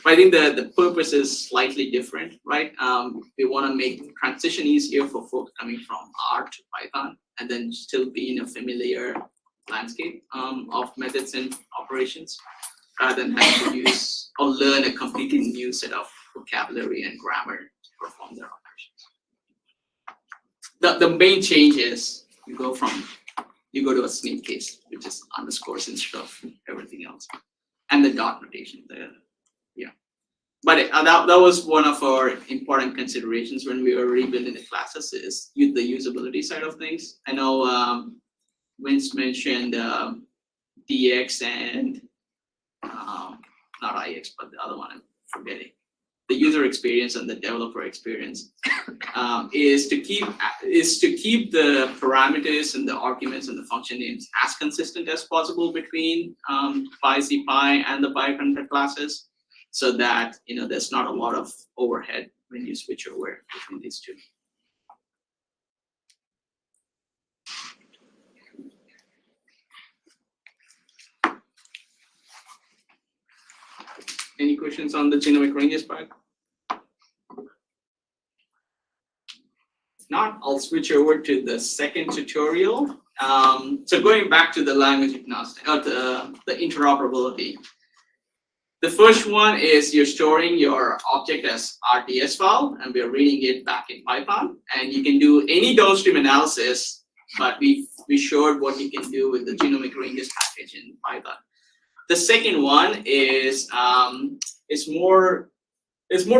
[SPEAKER 2] But I think the purpose is slightly different, right? We want to make transition easier for folks coming from R to Python, and then still be in a familiar landscape of methods and operations, rather than having to use or learn a completely new set of vocabulary and grammar to perform their operations. The main change is you go to a snake case, which is underscores instead of everything else, and the dot notation there. Yeah, but that was one of our important considerations when we were rebuilding the classes, is the usability side of things. I know Vince mentioned DX and not IX, but the other one I'm forgetting. The user experience and the developer experience is to keep the parameters and the arguments and the function names as consistent as possible between PyCPy and the bioconnector classes, so that there's not a lot of overhead when you switch over between these two. Any questions on the genomic ranges part? If not, I'll switch over to the second tutorial. So going back to the language agnostic, the interoperability. The first one is you're storing your object as RDS file, and we're reading it back in Python. And you can do any downstream analysis, but we showed what you can do with the genomic ranges package in Python. The second one is more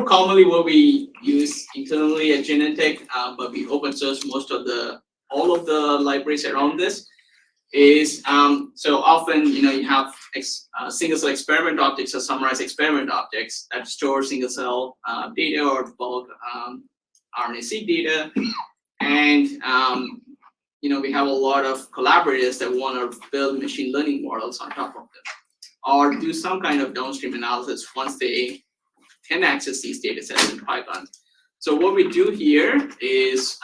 [SPEAKER 2] commonly what we use internally at Genentech, but we open source all of the libraries around this. Is so often you have single cell experiment objects or summarized experiment objects that store single cell data or bulk RNA-seq data, and we have a lot of collaborators that want to build machine learning models on top of them, or do some kind of downstream analysis once they can access these data sets in Python. So what we do here is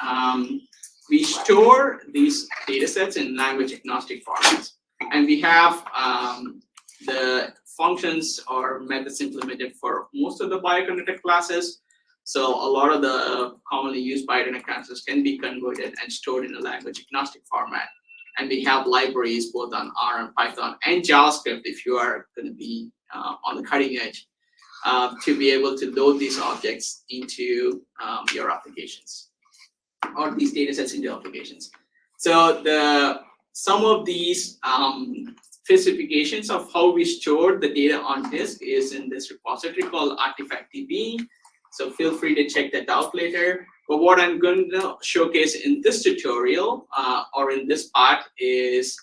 [SPEAKER 2] we store these data sets in language agnostic formats. And we have the functions or methods implemented for most of the bioconductor classes. So a lot of the commonly used bioconductor classes can be converted and stored in a language agnostic format. And we have libraries both on R and Python and JavaScript if you are going to be on the cutting edge to be able to load these objects into your applications or these data sets into applications. So some of these specifications of how we store the data on disk is in this repository called ArtifactDB. So feel free to check that out later. But what I'm going to showcase in this tutorial or in this part is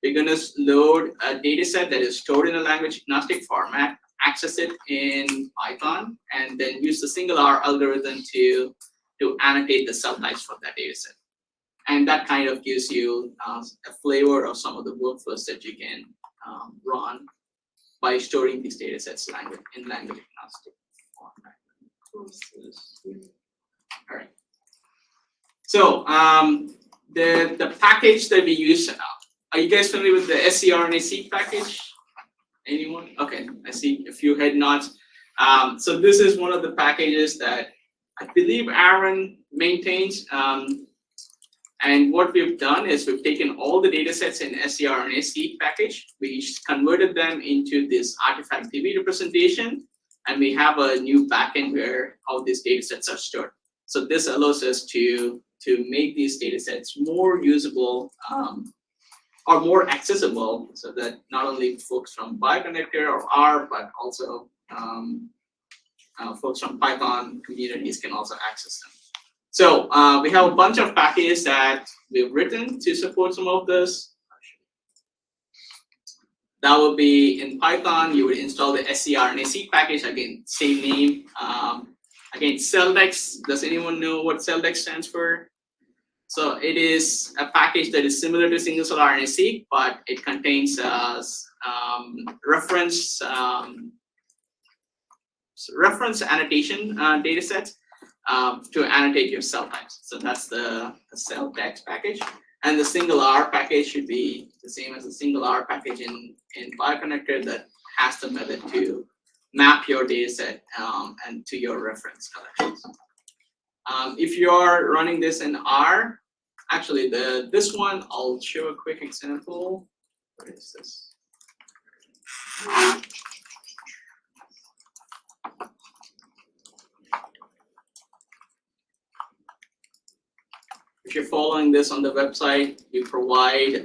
[SPEAKER 2] we're going to load a data set that is stored in a language agnostic format, access it in Python, and then use the single R algorithm to annotate the subtypes for that data set. And that kind of gives you a flavor of some of the workflows that you can run by storing these data sets in language agnostic format. All right. So the package that we use, are you guys familiar with the scRNA-seq package? Anyone? Okay, I see a few head nods. So this is one of the packages that I believe Aaron maintains. And what we've done is we've taken all the data sets in scRNA-seq package, we converted them into this ArtifactDB representation, and we have a new backend where all these data sets are stored. So this allows us to make these data sets more usable or more accessible, so that not only folks from Bioconductor or R, but also folks from Python communities can also access them. So we have a bunch of packages that we've written to support some of this. That would be in Python, you would install the scRNA-seq package, again, same name. Again, CellDex, does anyone know what CellDex stands for? So it is a package that is similar to single-cell RNA-seq, but it contains reference annotation data sets to annotate your cell types. So that's the CellDex package. And the single R package should be the same as the single R package in Bioconductor that has the method to map your data set and to your reference collections. If you are running this in R, actually this one, I'll show a quick example. What is this? If you're following this on the website, we provide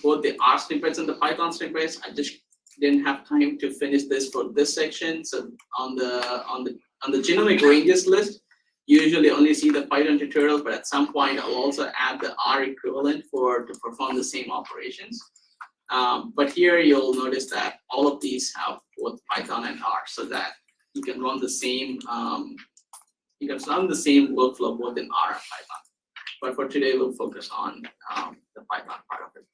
[SPEAKER 2] both the R snippets and the Python snippets. I just didn't have time to finish this for this section. So on the genomic ranges list, you usually only see the Python tutorial, but at some point I'll also add the R equivalent to perform the same operations. But here you'll notice that all of these have both Python and R, so that you can run the same workflow both in R and Python. But for today, we'll focus on the Python part of it.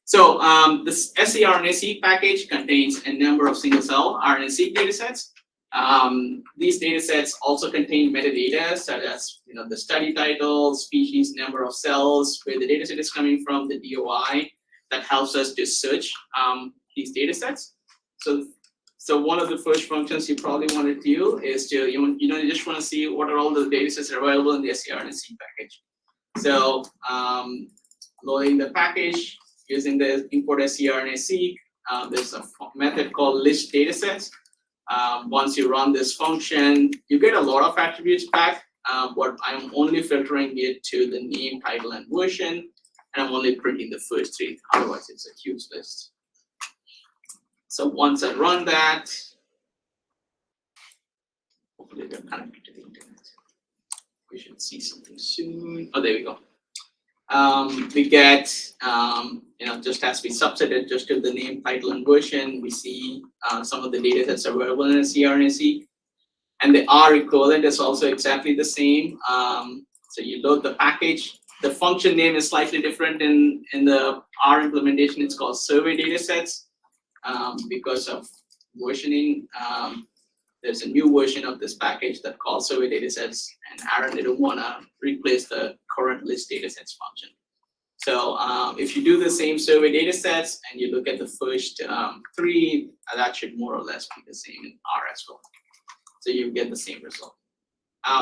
[SPEAKER 2] So this scRNA-seq package contains a number of single-cell RNA-seq datasets. These datasets also contain metadata, such as the study title, species, number of cells, where the dataset is coming from, the DOI, that helps us to search these datasets. So one of the first functions you probably want to do is to you just want to see what are all the datasets that are available in the scRNA-seq package. So loading the package using the import scRNA-seq, there's a method called list datasets. Once you run this function, you get a lot of attributes back, but I'm only filtering it to the name, title, and version, and I'm only printing the first three. Otherwise, it's a huge list. So once I run that, hopefully they're connected to the internet. We should see something soon. Oh, there we go. We get, just as we subsetted just to the name, title, and version, we see some of the data that's available in scRNA-seq. And the R equivalent is also exactly the same. So you load the package. The function name is slightly different in the R implementation. It's called survey datasets because of versioning. there's a new version of this package that calls survey datasets, and Aaron didn't want to replace the current list datasets function. So if you do the same survey datasets and you look at the first 3, that should more or less be the same in R as well. So you get the same result.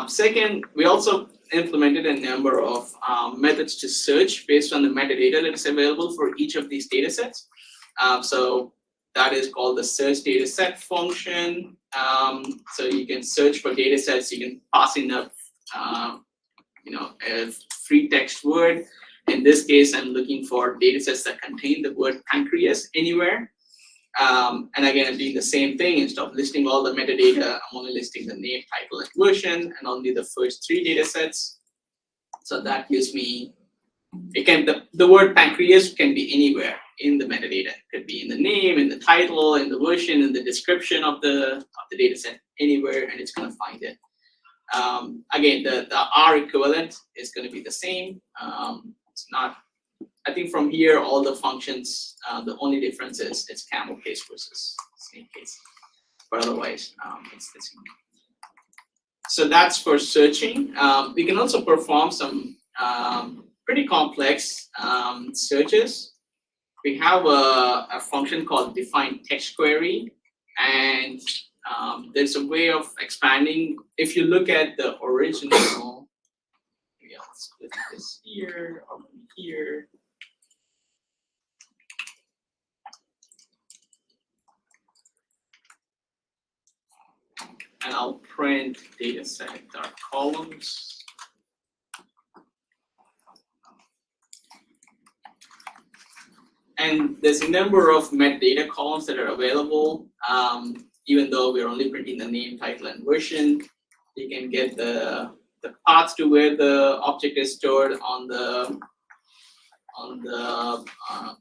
[SPEAKER 2] Second, we also implemented a number of methods to search based on the metadata that is available for each of these datasets. So that is called the search dataset function. So you can search for datasets. You can pass in a free text word. In this case, I'm looking for datasets that contain the word pancreas anywhere. And again, I'm doing the same thing. Instead of listing all the metadata, I'm only listing the name, title, and version, and only the first 3 datasets. So that gives me, the word pancreas can be anywhere in the metadata. It could be in the name, in the title, in the version, in the description of the dataset, anywhere, and it's going to find it. Again, the R equivalent is going to be the same. It's not. I think from here, all the functions, the only difference is it's camel case versus snake case. But otherwise, it's the same. So that's for searching. We can also perform some pretty complex searches. We have a function called define text query, and there's a way of expanding. If you look at the original, maybe I'll split this here or here. And I'll print dataset.columns. And there's a number of metadata columns that are available. Even though we're only printing the name, title, and version, you can get the path to where the object is stored on the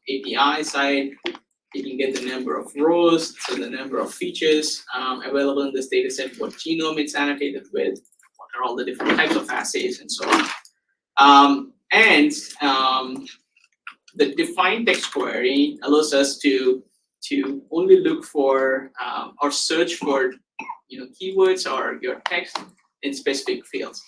[SPEAKER 2] API side. You can get the number of rows, so the number of features available in this data set, what genome it's annotated with, what are all the different types of assays, and so on. The define text query allows us to only look for or search for keywords or your text in specific fields.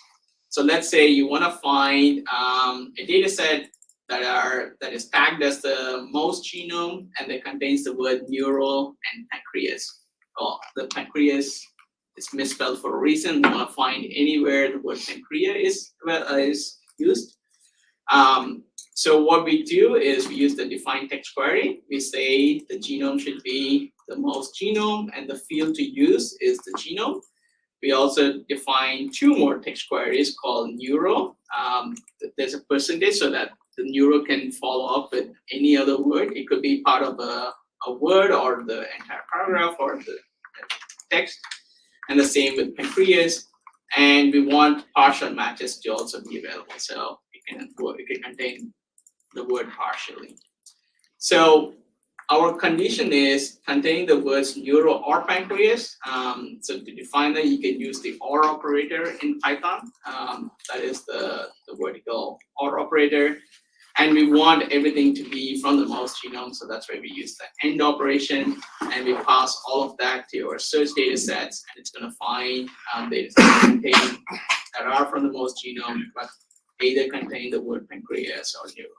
[SPEAKER 2] So let's say you want to find a data set that is tagged as the mouse genome and that contains the word neuro and pancreas. Well, the pancreas is misspelled for a reason. We want to find anywhere the word pancreas is used. So what we do is we use the define text query. We say the genome should be the mouse genome and the field to use is the genome. We also define 2 more text queries called neuro. There's a percentage so that the neuro can follow up with any other word. It could be part of a word or the entire paragraph or the text. And the same with pancreas. And we want partial matches to also be available. So it can contain the word partially. So our condition is containing the words neuro or pancreas. So to define that, you can use the OR operator in Python. That is the vertical OR operator. And we want everything to be from the mouse genome, so that's why we use the AND operation, and we pass all of that to our search data sets, and it's going to find data sets that are from the mouse genome, but either contain the word pancreas or neuro.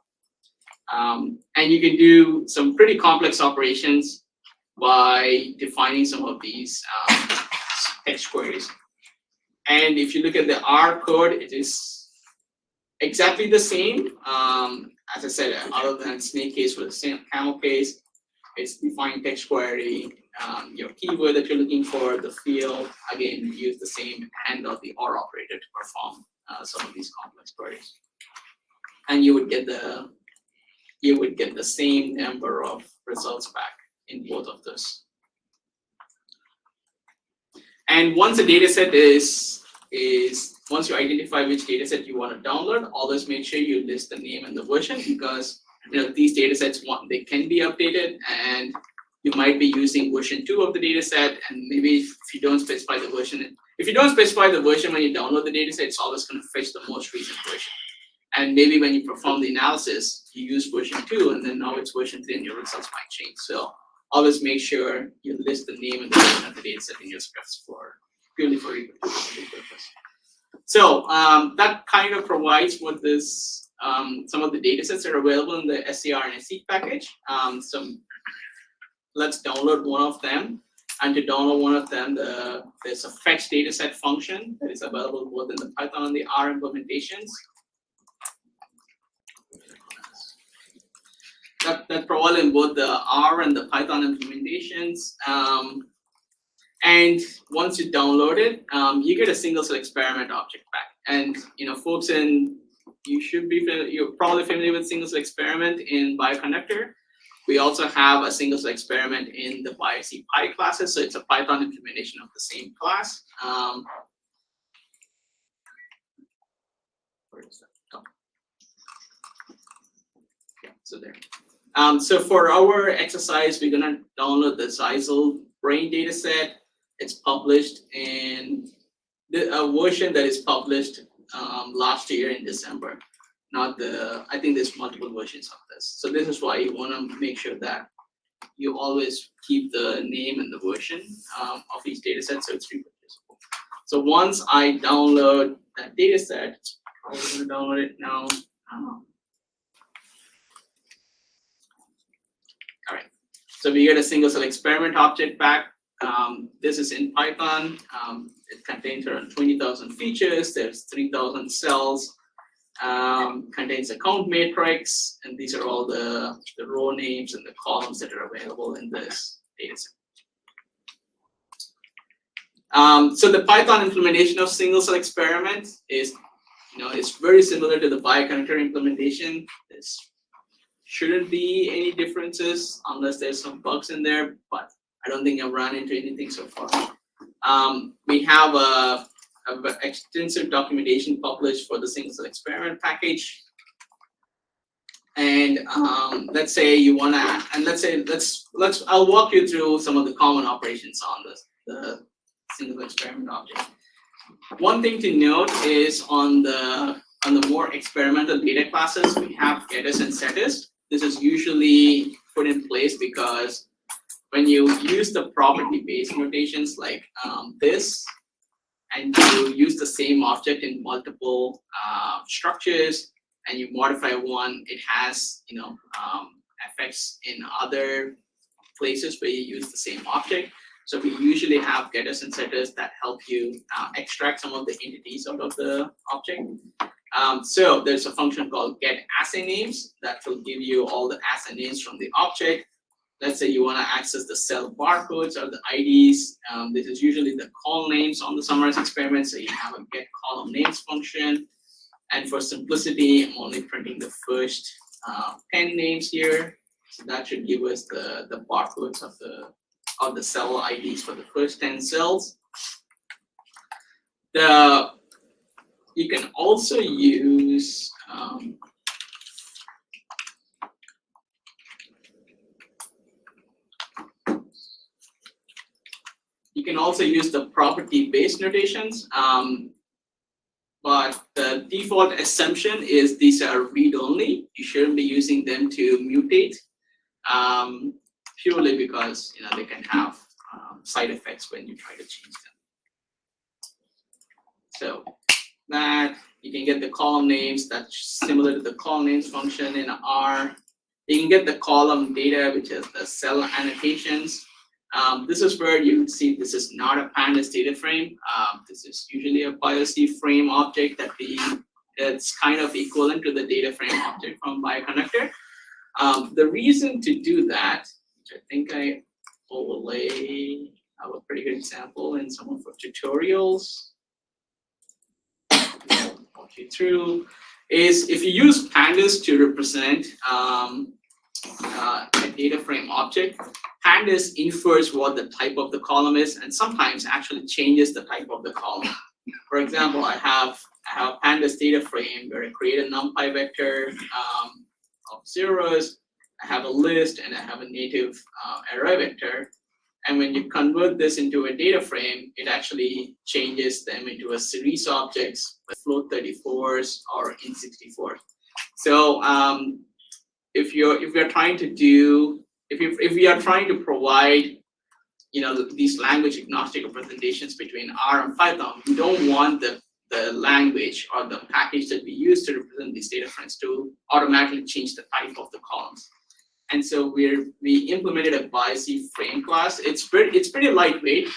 [SPEAKER 2] And you can do some pretty complex operations by defining some of these text queries. And if you look at the R code, it is exactly the same. As I said, other than snake case for the same camel case, it's define text query, your keyword that you're looking for, the field. Again, we use the same AND or the OR operator to perform some of these complex queries. And you would get the same number of results back in both of those. And once a data set once you identify which data set you want to download, always make sure you list the name and the version, because these data sets they can be updated, and you might be using version 2 of the data set, and maybe if you don't specify the version, when you download the data set, it's always going to fetch the most recent version. And maybe when you perform the analysis, you use version 2, and then now it's version 3, and your results might change. So always make sure you list the name and the version of the data set in your scripts purely for reproducibility purpose. So that kind of provides what this some of the data sets that are available in the SCR and SC package. So let's download one of them. And to download one of them, there's a fetch dataset function that is available both in the Python and the R implementations. That provided in both the R and the Python implementations. And once you download it, you get a single cell experiment object back. And folks you're probably familiar with single cell experiment in Bioconductor. We also have a single cell experiment in the BiocPy classes, so it's a Python implementation of the same class. Where is that? Oh. Yeah, so there. So for our exercise, we're gonna download the Zeisel brain dataset. It's published in a version that is published last year in December. I think there's multiple versions of this. So this is why you want to make sure that you always keep the name and the version of each data set so it's reproducible. So once I download that data set, I'm going to download it now. All right. So we get a single cell experiment object back. This is in Python. It contains around 20,000 features. There's 3,000 cells. Contains a count matrix, and these are all the row names and the columns that are available in this dataset. So the Python implementation of single cell experiment is, it's very similar to the Bioconductor implementation. This shouldn't be any differences unless there's some bugs in there, but I don't think I've run into anything so far. We have a extensive documentation published for the single cell experiment package. And let's say you want to, and I'll walk you through some of the common operations on the single cell experiment object. One thing to note is on the more experimental data classes, we have getters and setters. This is usually put in place because when you use the property-based notations like this, and you use the same object in multiple structures, and you modify one, it has effects in other places where you use the same object. So we usually have getters and setters that help you extract some of the entities out of the object. So there's a function called getAssayNames that will give you all the assay names from the object. Let's say you want to access the cell barcodes or the IDs. This is usually the call names on the summarized experiment. So you have a get column names function. And for simplicity, I'm only printing the first 10 names here. So that should give us the barcodes of the cell IDs for the first 10 cells. You can also use the property-based notations, but the default assumption is these are read-only. You shouldn't be using them to mutate, purely because they can have side effects when you try to change them. So that you can get the column names that's similar to the column names function in R. You can get the column data, which is the cell annotations. This is where you can see this is not a pandas data frame. This is usually a BioC frame object that's kind of equivalent to the data frame object from Bioconductor. The reason to do that, which I think I overlay, I have a pretty good example in some of our tutorials. I'll walk you through, is if you use pandas to represent a data frame object, pandas infers what the type of the column is and sometimes actually changes the type of the column. For example, I have pandas data frame where I create a numpy vector of zeros, I have a list, and I have a native array vector. And when you convert this into a data frame, it actually changes them into a series objects with float 34s or int 64s. So if you're trying to do if we are trying to provide, these language agnostic representations between R and Python, we don't want the language or the package that we use to represent these data frames to automatically change the type of the columns. And so we implemented a BiocPy frame class. It's pretty lightweight.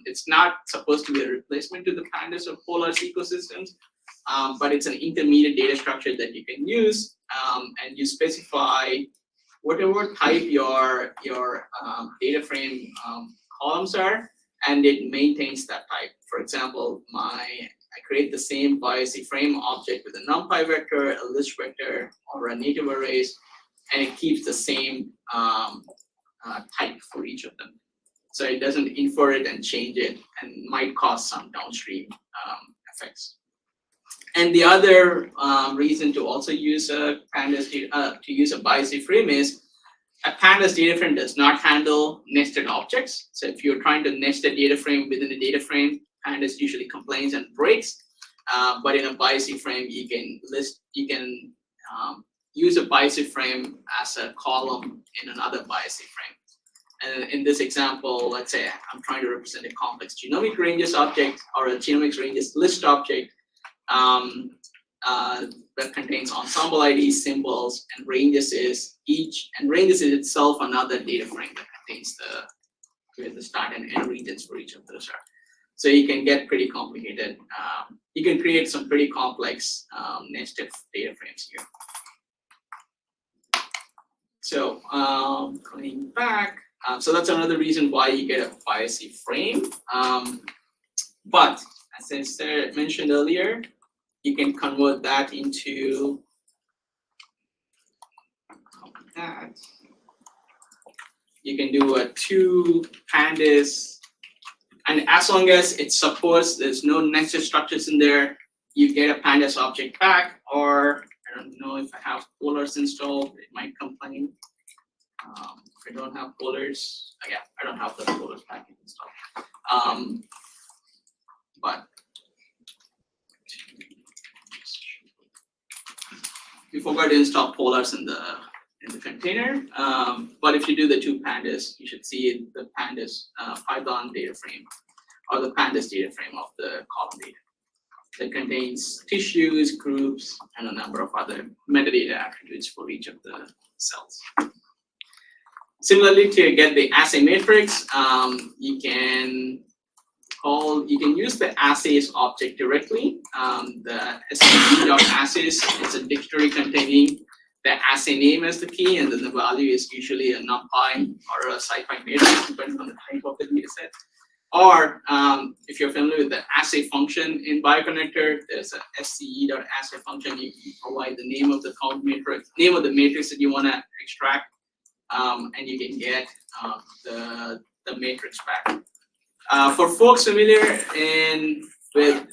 [SPEAKER 2] It's not supposed to be a replacement to the pandas or polars ecosystems, but it's an intermediate data structure that you can use, and you specify whatever type your data frame columns are, and it maintains that type. For example, I create the same BiocPy frame object with a NumPy vector, a list vector, or a native arrays, and it keeps the same type for each of them. So it doesn't infer it and change it, and might cause some downstream effects. And the other reason to also use a BiocPy frame is a pandas data frame does not handle nested objects. So if you're trying to nest a data frame within a data frame, pandas usually complains and breaks. But in a BiocPy frame, you can use a BiocPy frame as a column in another BiocPy frame. And in this example, let's say I'm trying to represent a complex genomic ranges object or a genomics ranges list object that contains ensemble IDs, symbols, and ranges is itself another data frame that contains the start and end regions for each of those are. So you can get pretty complicated. You can create some pretty complex nested data frames here. So coming back, so that's another reason why you get a BiocPy frame. But as I mentioned earlier, you can convert that into that. You can do a 2 pandas, and as long as it supports, there's no nested structures in there, you get a pandas object back. Or I don't know if I have polars installed, it might complain. If I don't have polars, yeah, I don't have the polars package installed. But we forgot to install polars in the container. But if you do the 2 pandas, you should see the pandas Python data frame or the pandas data frame of the column data that contains tissues, groups, and a number of other metadata attributes for each of the cells. Similarly, to get the assay matrix, you can use the assays object directly. The SCE.assays is a dictionary containing the assay name as the key, and then the value is usually a NumPy or a SciPy matrix, depending on the type of the data set. Or if you're familiar with the assay function in Bioconnector, there's a SCE.assay function. You provide the name of the count matrix, name of the matrix that you want to extract, and you can get the matrix back. For folks familiar with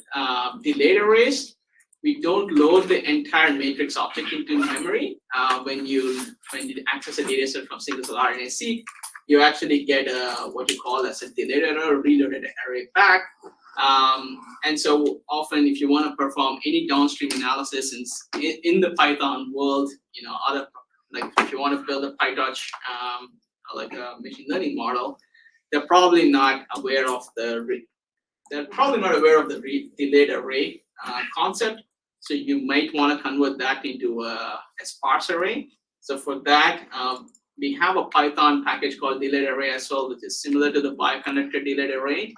[SPEAKER 2] delayed arrays, we don't load the entire matrix object into memory. When you access a data set from single cell RNA-seq, you actually get what you call as a delayed array or reloaded array back. And so often, if you want to perform any downstream analysis in the Python world, like if you want to build a PyTorch like a machine learning model, they're probably not aware of the delayed array concept. So you might want to convert that into a sparse array. So for that, we have a Python package called delayed array as well, which is similar to the Bioconnector delayed array.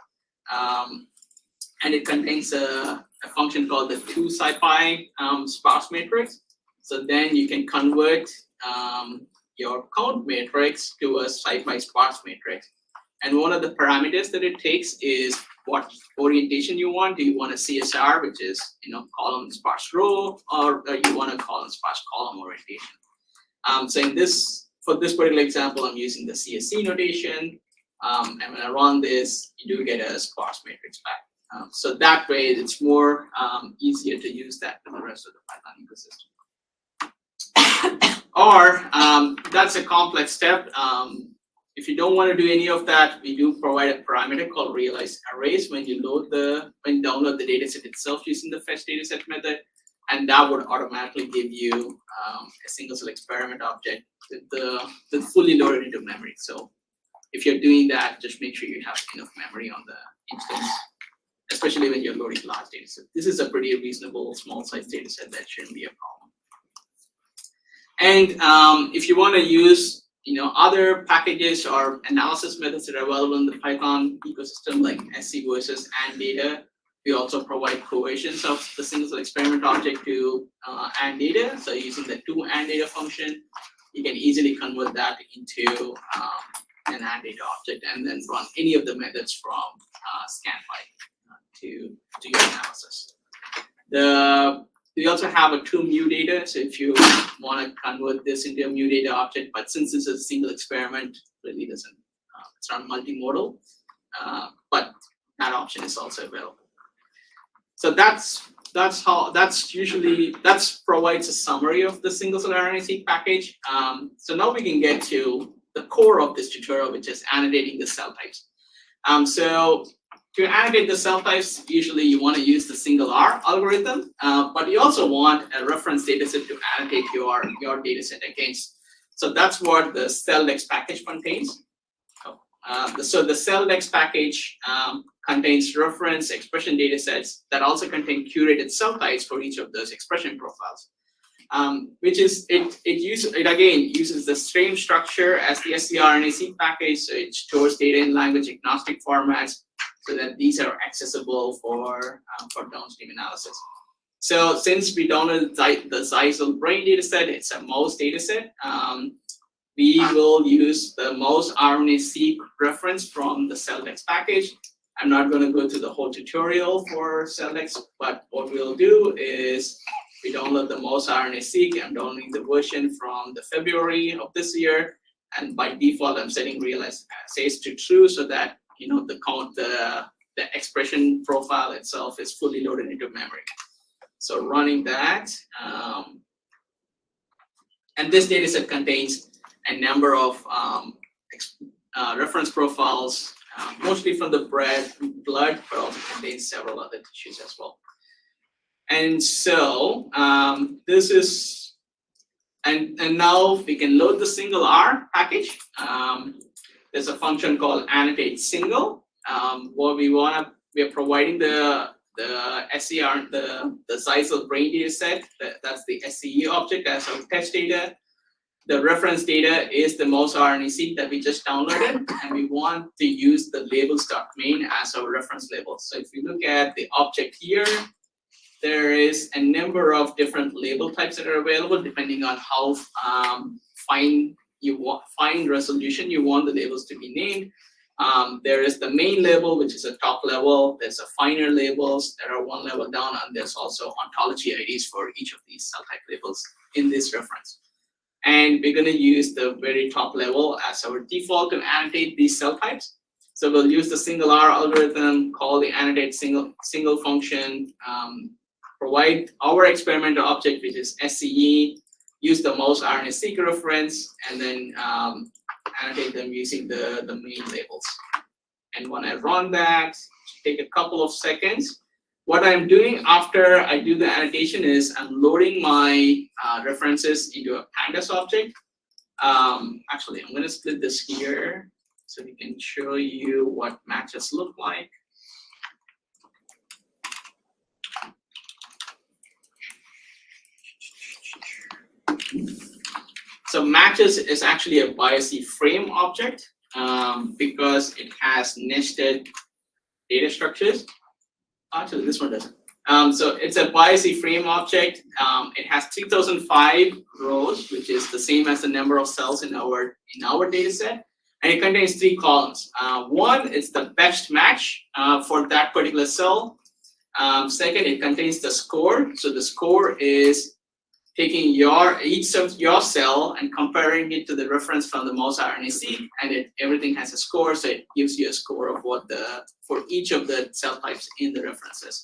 [SPEAKER 2] And it contains a function called the 2SciPy sparse matrix. So then you can convert your count matrix to a SciPy sparse matrix. And one of the parameters that it takes is what orientation you want. Do you want a CSR, which is column sparse row, or you want a column sparse column orientation? So for this particular example, I'm using the CSC notation. And when I run this, you do get a sparse matrix back. So that way, it's more easier to use that for the rest of the Python ecosystem. Or that's a complex step. If you don't want to do any of that, we do provide a parameter called realize arrays when you download the dataset itself using the fetch dataset method. and that would automatically give you a single cell experiment object with fully loaded into memory. So if you're doing that, just make sure you have enough memory on the instance, especially when you're loading large data set. This is a pretty reasonable small size data set that shouldn't be a problem. And if you want to use other packages or analysis methods that are available in the Python ecosystem, like SC versus AND data, we also provide provisions of the single cell experiment object to AND data. So using the to AND data function, you can easily convert that into an AND data object and then run any of the methods from ScanPy to do your analysis. We also have a to mu data. So if you want to convert this into a mu data object, but since this is a single experiment, really doesn't, it's not multimodal, but that option is also available. So that provides a summary of the single cell RNA-seq package. So now we can get to the core of this tutorial, which is annotating the cell types. So to annotate the cell types, usually you want to use the single R algorithm, but you also want a reference dataset to annotate your dataset against. So that's what the CellDex package contains. So the CellDex package contains reference expression datasets that also contain curated cell types for each of those expression profiles. Which is it again uses the same structure as the scRNA-seq package, so it stores data in language agnostic formats, so that these are accessible for downstream analysis. So since we downloaded the Zeisel brain dataset, it's a mouse dataset. We will use the mouse RNA-seq reference from the CellDex package. I'm not going to go through the whole tutorial for CellDex, but what we'll do is we download the mouse RNA-seq. I'm downloading the version from the February of this year, and by default, I'm setting real assays to true so that the expression profile itself is fully loaded into memory. So running that, and this dataset contains a number of reference profiles, mostly from the blood, but also contains several other tissues as well. And so this is, and now we can load the single R package. There's a function called annotate single, where we are providing the SCR, the Zeisel brain data set, that's the SCE object as our test data. The reference data is the mouse RNA-seq that we just downloaded, and we want to use the labels.main as our reference label. So if you look at the object here, there is a number of different label types that are available depending on how fine resolution you want the labels to be named. There is the main label, which is a top level. There's a finer labels that are one level down, and there's also ontology IDs for each of these cell type labels in this reference. And we're going to use the very top level as our default to annotate these cell types. So we'll use the single R algorithm, call the annotate single function, provide our experimental object, which is SCE, use the mouse RNA-seq reference, and then annotate them using the main labels. And when I run that, take a couple of seconds. What I'm doing after I do the annotation is I'm loading my references into a pandas object. Actually, I'm going to split this here so we can show you what matches look like. So matches is actually a BiocPy frame object because it has nested data structures. Actually, this one doesn't. So it's a BiocPy frame object. It has 3005 rows, which is the same as the number of cells in our data set. And it contains 3 columns. One is the best match for that particular cell. Second, it contains the score. So the score is taking each of your cell and comparing it to the reference from the mouse RNA-seq, and everything has a score, so it gives you a score of for each of the cell types in the references.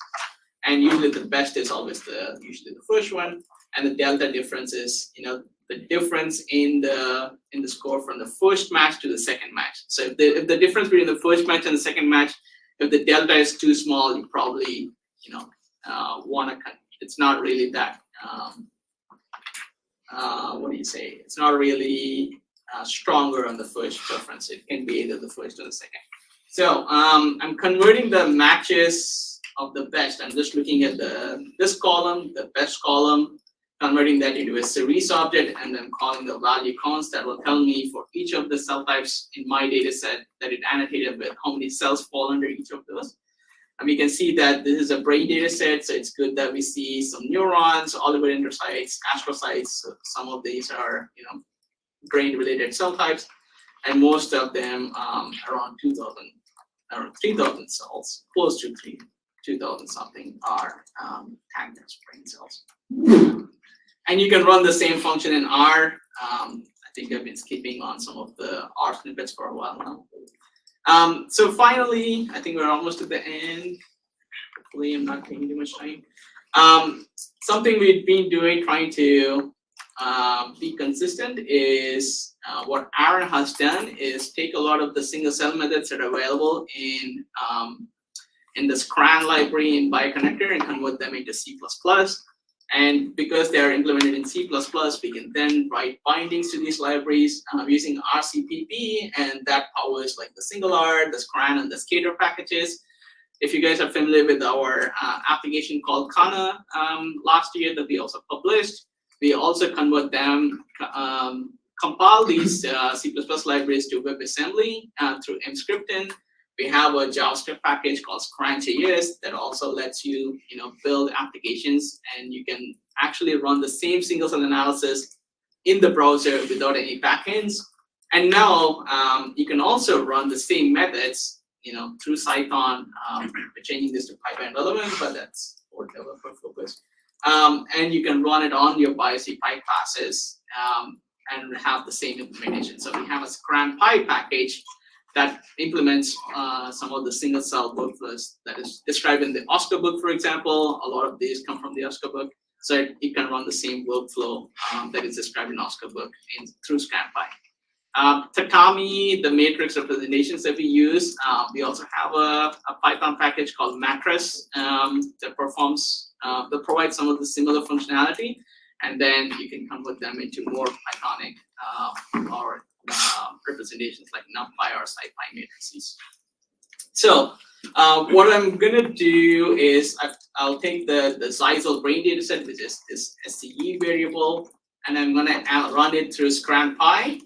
[SPEAKER 2] And usually the best is always usually the first one, and the delta difference is the difference in the score from the first match to the second match. So if the difference between the first match and the second match, if the delta is too small, you probably want to it's not really that, what do you say? It's not really stronger on the first preference. It can be either the first or the second. So I'm converting the matches of the best. I'm just looking at this column, the best column, converting that into a series object, and then calling the value const that will tell me for each of the cell types in my data set that it annotated with how many cells fall under each of those. And we can see that this is a brain data set, so it's good that we see some neurons, oligodendrocytes, astrocytes. So some of these are, brain-related cell types, and most of them around 3,000 cells, close to 2,000 something are tagged as brain cells. And you can run the same function in R. I think I've been skipping on some of the R snippets for a while now. So finally, I think we're almost at the end. Hopefully I'm not taking too much time. Something we've been doing, trying to be consistent, is what Aaron has done is take a lot of the single cell methods that are available in the SCRAN library in Bioconnector and convert them into C++. And because they are implemented in C++, we can then write bindings to these libraries using RCPP, and that powers like the single R, the SCRAN, and the scatter packages. If you guys are familiar with our application called Kana last year that we also published, we also convert them, compile these C++ libraries to WebAssembly through mscripton. We have a JavaScript package called scran.js that also lets you, build applications, and you can actually run the same single cell analysis in the browser without any backends. And now you can also run the same methods, through Python. We're changing this to Python relevant, but that's for developer focus. And you can run it on your BiocPy classes and have the same implementation. So we have a scran.py package that implements some of the single cell workflows that is described in the OSCO book, for example. A lot of these come from the OSCO book. So you can run the same workflow that is described in OSCO book through scran.py. Tatami, the matrix representations that we use, we also have a Python package called mattress that provides some of the similar functionality, and then you can convert them into more Pythonic or representations like NumPy or SciPy matrices. So what I'm gonna do is I'll take the Zyzal brain dataset, which is this SCE variable, and I'm gonna run it through scran.py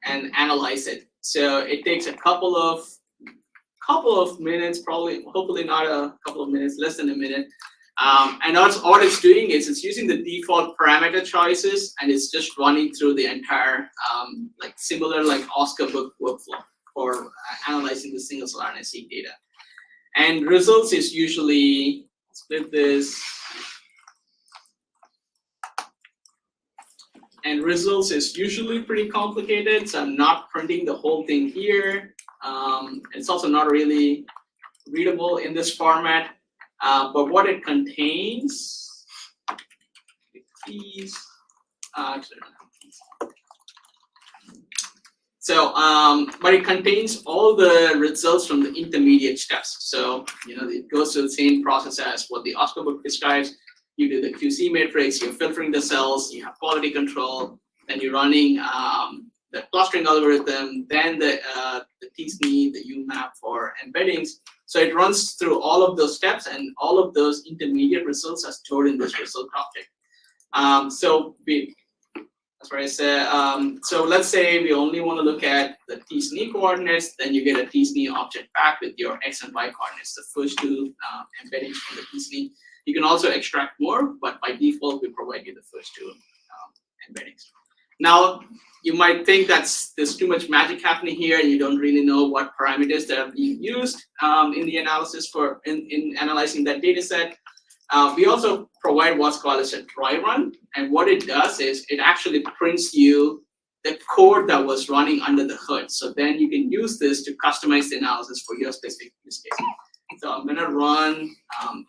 [SPEAKER 2] and analyze it. So it takes a couple of minutes, hopefully not a couple of minutes, less than a minute. And all it's doing is it's using the default parameter choices, and it's just running through the entire similar OSCO book workflow for analyzing the single cell RNA-seq data. And results is usually, split this, and results is usually pretty complicated, so I'm not printing the whole thing here. It's also not really readable in this format. But what it contains, but it contains all the results from the intermediate steps. So, it goes through the same process as what the OSCO book describes. You do the QC matrix, you're filtering the cells, you have quality control, then you're running the clustering algorithm, then the t-SNE, the UMAP for embeddings. So it runs through all of those steps, and all of those intermediate results are stored in this result object. That's what I said. So let's say we only want to look at the t-SNE coordinates, then you get a t-SNE object back with your x and y coordinates, the first two embeddings from the t-SNE. You can also extract more, but by default, we provide you the first two embeddings. Now, you might think there's too much magic happening here, and you don't really know what parameters that are being used in the analysis in analyzing that data set. We also provide what's called as a dry run, and what it does is it actually prints you the code that was running under the hood. So then you can use this to customize the analysis for your specific use case. So I'm gonna run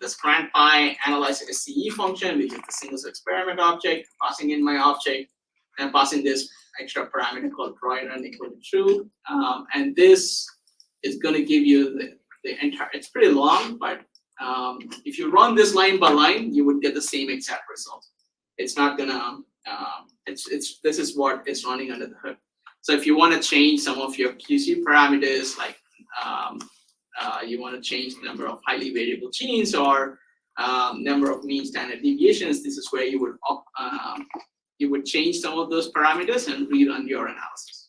[SPEAKER 2] the scran.py analyze SCE function, which is the single cell experiment object, passing in my object, and passing this extra parameter called dry run equal to true. And this is gonna give you the entire, it's pretty long, but if you run this line by line, you would get the same exact result. It's not gonna. This is what is running under the hood. So if you want to change some of your QC parameters, like you want to change the number of highly variable genes or number of mean standard deviations, this is where you would change some of those parameters and rerun your analysis.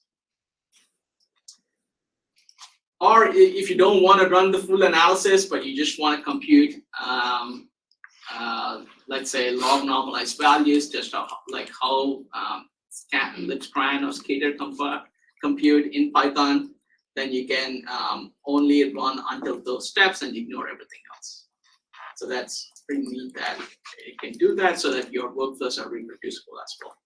[SPEAKER 2] Or if you don't want to run the full analysis, but you just want to compute, let's say, log normalized values, just like how Lipscran or Skater compute in Python, then you can only run until those steps and ignore everything else. So that's pretty neat that you can do that so that your workflows are reproducible as well.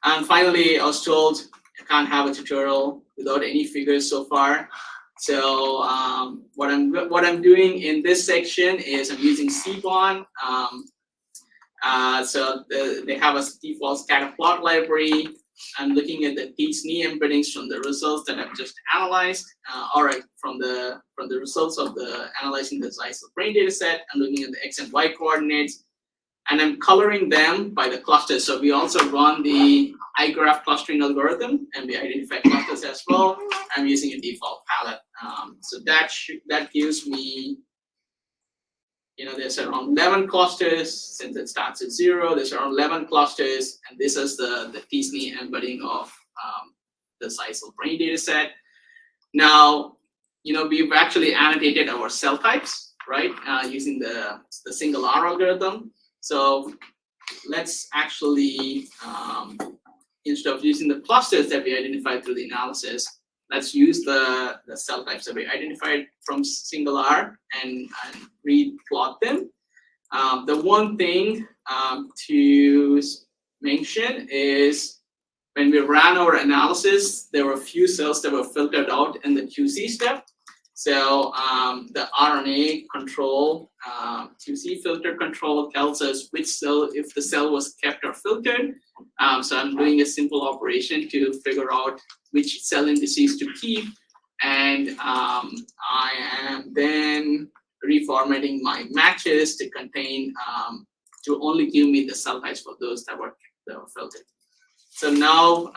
[SPEAKER 2] And finally, I was told I can't have a tutorial without any figures so far. So what I'm doing in this section is I'm using Seaborn. So they have a default scatter plot library. I'm looking at the t-SNE embeddings from the results that I've just analyzed, or from the results of the analyzing the Zeisel brain data set. I'm looking at the x and y coordinates, and I'm coloring them by the clusters. So we also run the iGraph clustering algorithm, and we identify clusters as well. I'm using a default palette. So that gives me, there's around 11 clusters. Since it starts at 0, there's around 11 clusters, and this is the t-SNE embedding of the Zeisel brain data set. Now, we've actually annotated our cell types, right, using the single R algorithm. So let's actually, instead of using the clusters that we identified through the analysis, let's use the cell types that we identified from single R and replot them. The one thing to mention is when we ran our analysis, there were a few cells that were filtered out in the QC step. So the RNA control, QC filter control tells us which cell, if the cell was kept or filtered. So I'm doing a simple operation to figure out which cell indices to keep. And I am then reformatting my matches to contain, to only give me the cell types for those that were filtered. So now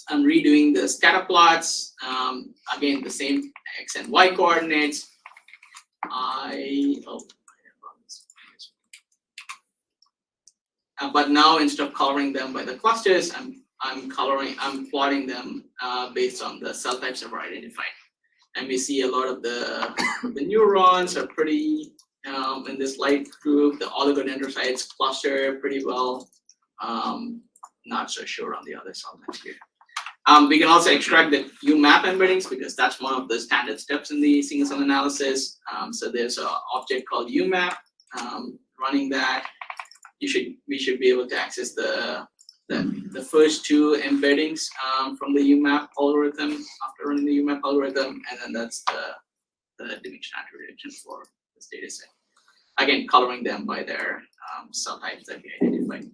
[SPEAKER 2] I'm redoing the scatter plots. Again, the same x and y coordinates. But now instead of coloring them by the clusters, I'm plotting them based on the cell types that were identified. And we see a lot of the neurons are pretty in this light group. The oligodendrocytes cluster pretty well. Not so sure on the other cell types here. We can also extract the UMAP embeddings because that's one of the standard steps in the single cell analysis. So there's an object called UMAP. Running that, we should be able to access the first two embeddings from the UMAP algorithm after running the UMAP algorithm, and then that's the dimensionality reduction for this data set. Again, coloring them by their cell types that we identified.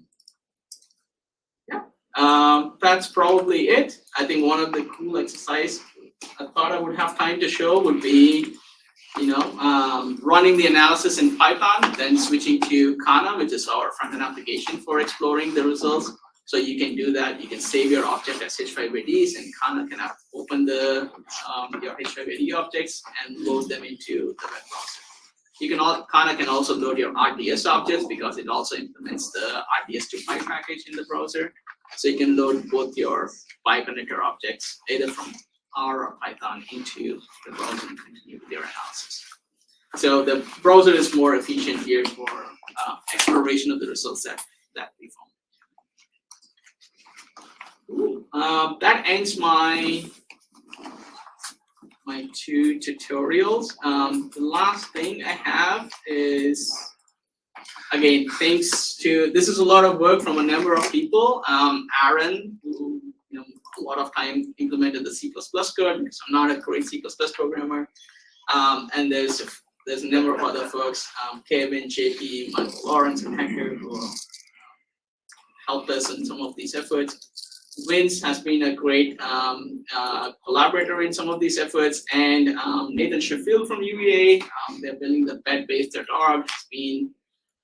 [SPEAKER 2] Yeah, that's probably it. I think one of the cool exercise I thought I would have time to show would be, running the analysis in Python, then switching to Kana, which is our front-end application for exploring the results. So you can do that. You can save your object as H5ADs, and Kana can open your H5AD objects and load them into the web browser. Kana can also load your RDS objects because it also implements the RDS2Py package in the browser. So you can load both your BiocConnector objects, either from R or Python, into the browser and continue with your analysis. So the browser is more efficient here for exploration of the results that we found. That ends my two tutorials. The last thing I have is, again, thanks to, this is a lot of work from a number of people. Aaron, who a lot of time implemented the C++ code because I'm not a great C++ programmer. And there's a number of other folks, Kevin, JP, Michael Lawrence, and Hector, who helped us in some of these efforts. Vince has been a great collaborator in some of these efforts, and Nathan Sheffield from UVA, they're building the pet-based.org, has been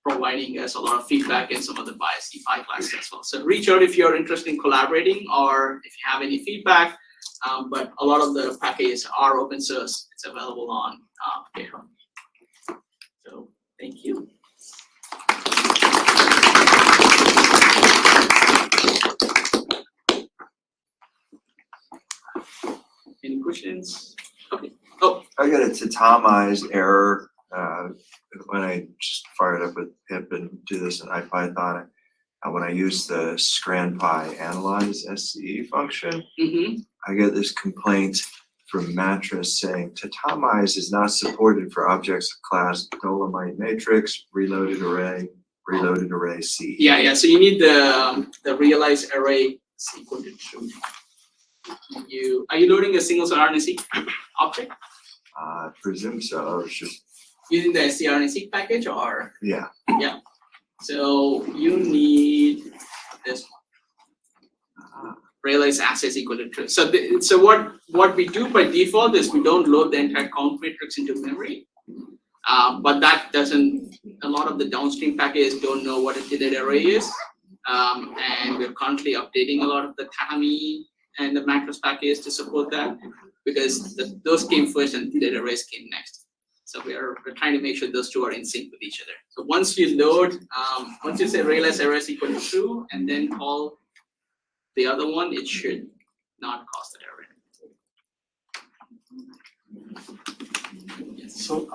[SPEAKER 2] providing us a lot of feedback in some of the BiocPy classes as well. So reach out if you're interested in collaborating or if you have any feedback. But a lot of the packages are open source. It's available on GitHub. So thank you. Any questions? Okay. Oh,
[SPEAKER 1] I got a Tatamize error when I just fired up with pip and do this in IPython. When I use the scranpy analyze SCE function, I get this complaint from Mattress saying Tatamize is not supported for objects of class Dolomite matrix, reloaded array C.
[SPEAKER 2] yeah. So you need the realized array is equal to true. Are you loading a single RNA-seq object?
[SPEAKER 1] I presume so. It's just
[SPEAKER 2] Using the strNA-seq package or?
[SPEAKER 1] yeah.
[SPEAKER 2] Yeah. So you need this one. Realize access equal to true. So what we do by default is we don't load the entire count matrix into memory. But that doesn't. A lot of the downstream packages don't know what a tilde array is, and we're currently updating a lot of the Tatami and the Mattress packages to support that because those came first and tilde arrays came next. So we're trying to make sure those two are in sync with each other. So once you load, once you say realize array is equal to true and then call the other one, it should not cause that error. Yes.
[SPEAKER 8] So,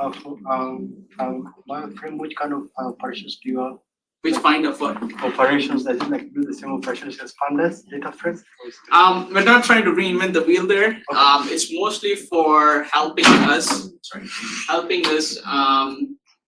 [SPEAKER 8] wireframe, which kind of operations do you have?
[SPEAKER 2] Which kind of what?
[SPEAKER 8] Operations that like do the same operations as pandas, data frames?
[SPEAKER 2] We're not trying to reinvent the wheel there. It's mostly for helping us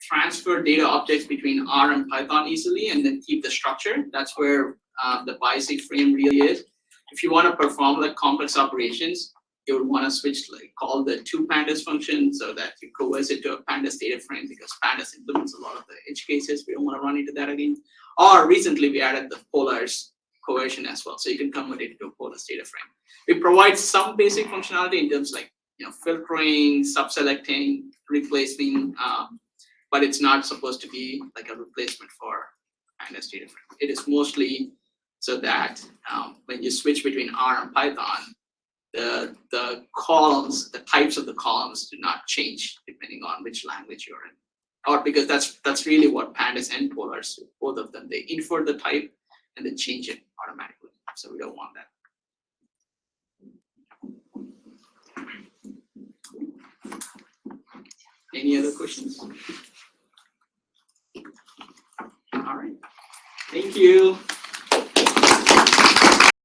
[SPEAKER 2] transfer data objects between R and Python easily and then keep the structure. That's where the BiocPy frame really is. If you want to perform like complex operations, you would want to switch call the toPandas function so that you coerce it to a pandas data frame because pandas implements a lot of the edge cases. We don't want to run into that again. Or recently we added the polars coercion as well, so you can convert it to a polars data frame. We provide some basic functionality in terms like filtering, subselecting, replacing, but it's not supposed to be like a replacement for pandas data frame. It is mostly so that when you switch between R and Python, the columns, the types of the columns do not change depending on which language you're in. Or because that's really what pandas and polars, both of them, they infer the type and then change it automatically. So we don't want that. Any other questions? All right. Thank you.